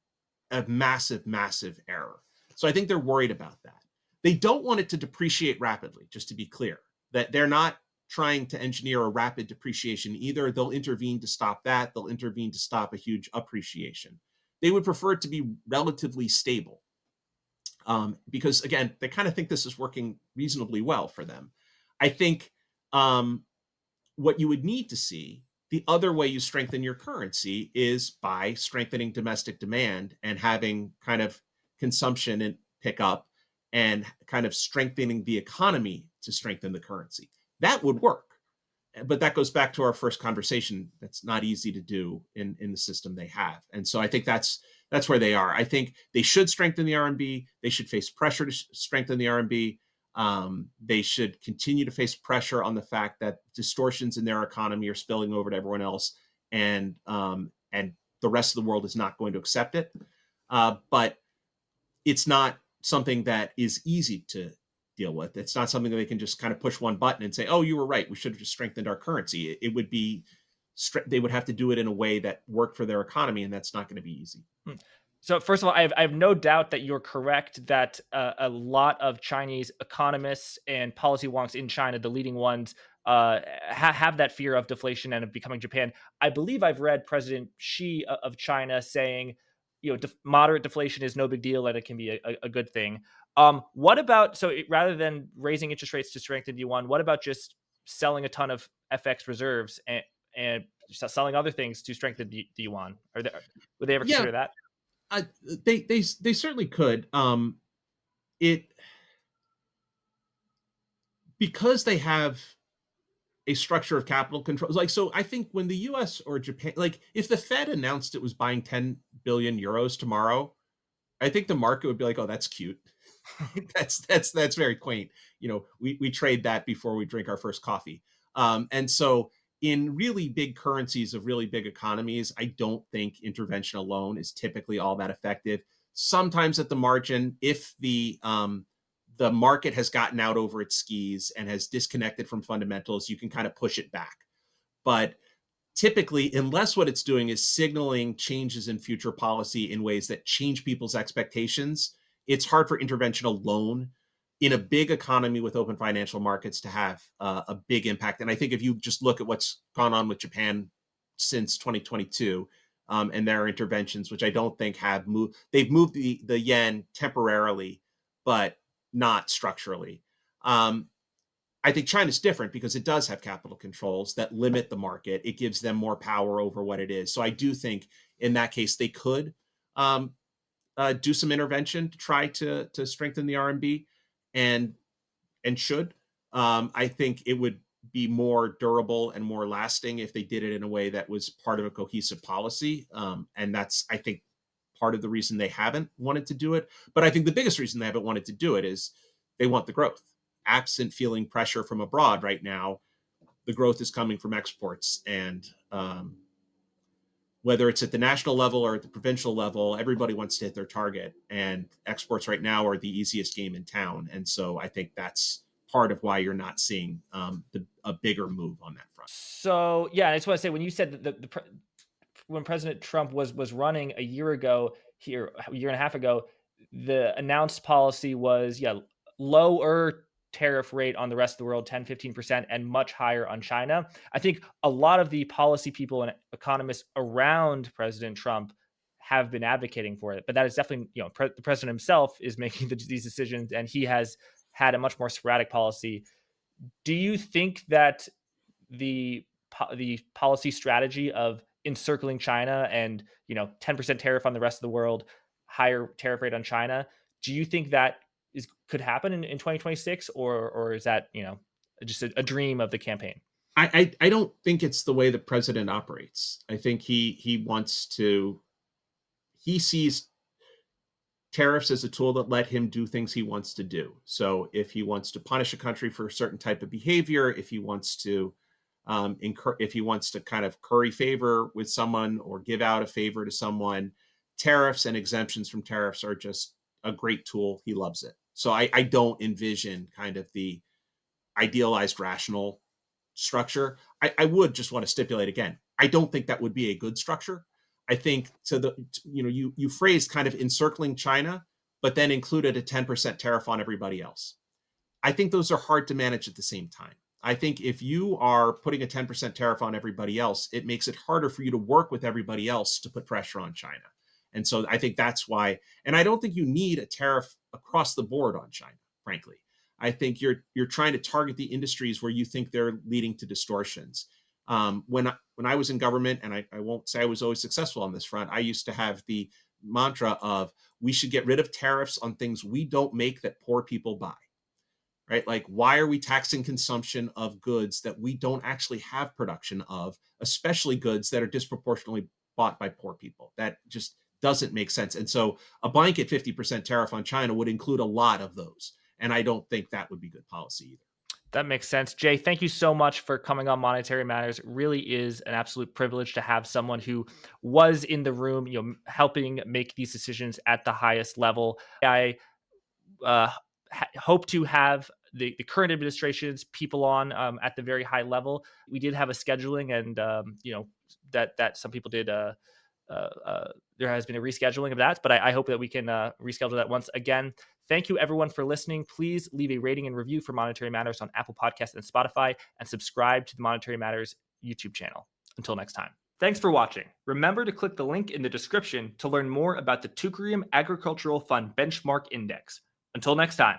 a massive, massive error. So I think they're worried about that. They don't want it to depreciate rapidly, just to be clear, that they're not trying to engineer a rapid depreciation either. They'll intervene to stop that. They'll intervene to stop a huge appreciation. They would prefer it to be relatively stable because, again, they kind of think this is working reasonably well for them. I think what you would need to see, the other way you strengthen your currency is by strengthening domestic demand and having kind of consumption and pick up and kind of strengthening the economy to strengthen the currency. That would work. But that goes back to our first conversation. That's not easy to do in the system they have. And so I think that's where they are. I think they should strengthen the RMB. They should face pressure to strengthen the RMB. They should continue to face pressure on the fact that distortions in their economy are spilling over to everyone else, and the rest of the world is not going to accept it. But it's not something that is easy to deal with. It's not something that they can just kind of push one button and say, "Oh, you were right. We should have just strengthened our currency." It would be they would have to do it in a way that worked for their economy, and that's not going to be easy. So first of all, I have no doubt that you're correct that a lot of Chinese economists and policy wonks in China, the leading ones, have that fear of deflation and of becoming Japan. I believe I've read President Xi of China saying, moderate deflation is no big deal and it can be a good thing. What about rather than raising interest rates to strengthen the yuan, what about just selling a ton of FX reserves and selling other things to strengthen the yuan? Would they ever Yeah, consider that? they certainly could. It because they have a structure of capital controls. Like, so I think when the US or Japan, like if the Fed announced it was buying 10 billion euros tomorrow, I think the market would be like, oh, that's cute. That's very quaint. We trade that before we drink our first coffee. And so in really big currencies of really big economies, I don't think intervention alone is typically all that effective. Sometimes at the margin, if the market has gotten out over its skis and has disconnected from fundamentals, you can kind of push it back. But typically, unless what it's doing is signaling changes in future policy in ways that change people's expectations, it's hard for intervention alone in a big economy with open financial markets to have a big impact. And I think if you just look at what's gone on with Japan since 2022 and their interventions, which I don't think have moved, they've moved the yen temporarily, but not structurally. I think China's different because it does have capital controls that limit the market. It gives them more power over what it is. So I do think in that case they could do some intervention to try to strengthen the RMB, and should. I think it would be more durable and more lasting if they did it in a way that was part of a cohesive policy. And that's, I think, part of the reason they haven't wanted to do it. But I think the biggest reason they haven't wanted to do it is they want the growth. Absent feeling pressure from abroad right now, the growth is coming from exports. And whether it's at the national level or at the provincial level, everybody wants to hit their target. And exports right now are the easiest game in town. And so I think that's part of why you're not seeing a bigger move on that front. So yeah, I just want to say when you said that when President Trump was running a year ago, a year and a half ago, the announced policy was lower tariff rate on the rest of the world, 10, 15%, and much higher on China. I think a lot of the policy people and economists around President Trump have been advocating for it, but that is definitely, the president himself is making these decisions, and he has had a much more sporadic policy. Do you think that the policy strategy of encircling China and 10% tariff on the rest of the world, higher tariff rate on China, do you think that could happen in 2026, or is that just a dream of the campaign? I don't think it's the way the president operates. I think he sees tariffs as a tool that let him do things he wants to do. So if he wants to punish a country for a certain type of behavior, if he wants to kind of curry favor with someone or give out a favor to someone, tariffs and exemptions from tariffs are just a great tool. He loves it. So I don't envision kind of the idealized rational structure. I would just want to stipulate again, I don't think that would be a good structure. I think you phrased kind of encircling China, but then included a 10% tariff on everybody else. I think those are hard to manage at the same time. I think if you are putting a 10% tariff on everybody else, it makes it harder for you to work with everybody else to put pressure on China. And so I think that's why, and I don't think you need a tariff across the board on China, frankly. I think you're trying to target the industries where you think they're leading to distortions. When I was in government, and I won't say I was always successful on this front, I used to have the mantra of we should get rid of tariffs on things we don't make that poor people buy. Right? Like, why are we taxing consumption of goods that we don't actually have production of, especially goods that are disproportionately bought by poor people? That just doesn't make sense. And so a blanket 50% tariff on China would include a lot of those. And I don't think that would be good policy either. That makes sense. Jay, thank you so much for coming on Monetary Matters. It really is an absolute privilege to have someone who was in the room, helping make these decisions at the highest level. I hope to have the current administration's people on at the very high level. We did have a scheduling, and that some people did. There has been a rescheduling of that, but I hope that we can reschedule that once again. Thank you, everyone, for listening. Please leave a rating and review for Monetary Matters on Apple Podcasts and Spotify, and subscribe to the Monetary Matters YouTube channel. Until next time. Thanks for watching. Remember to click the link in the description to learn more about the Teucrium Agricultural Fund Benchmark Index. Until next time.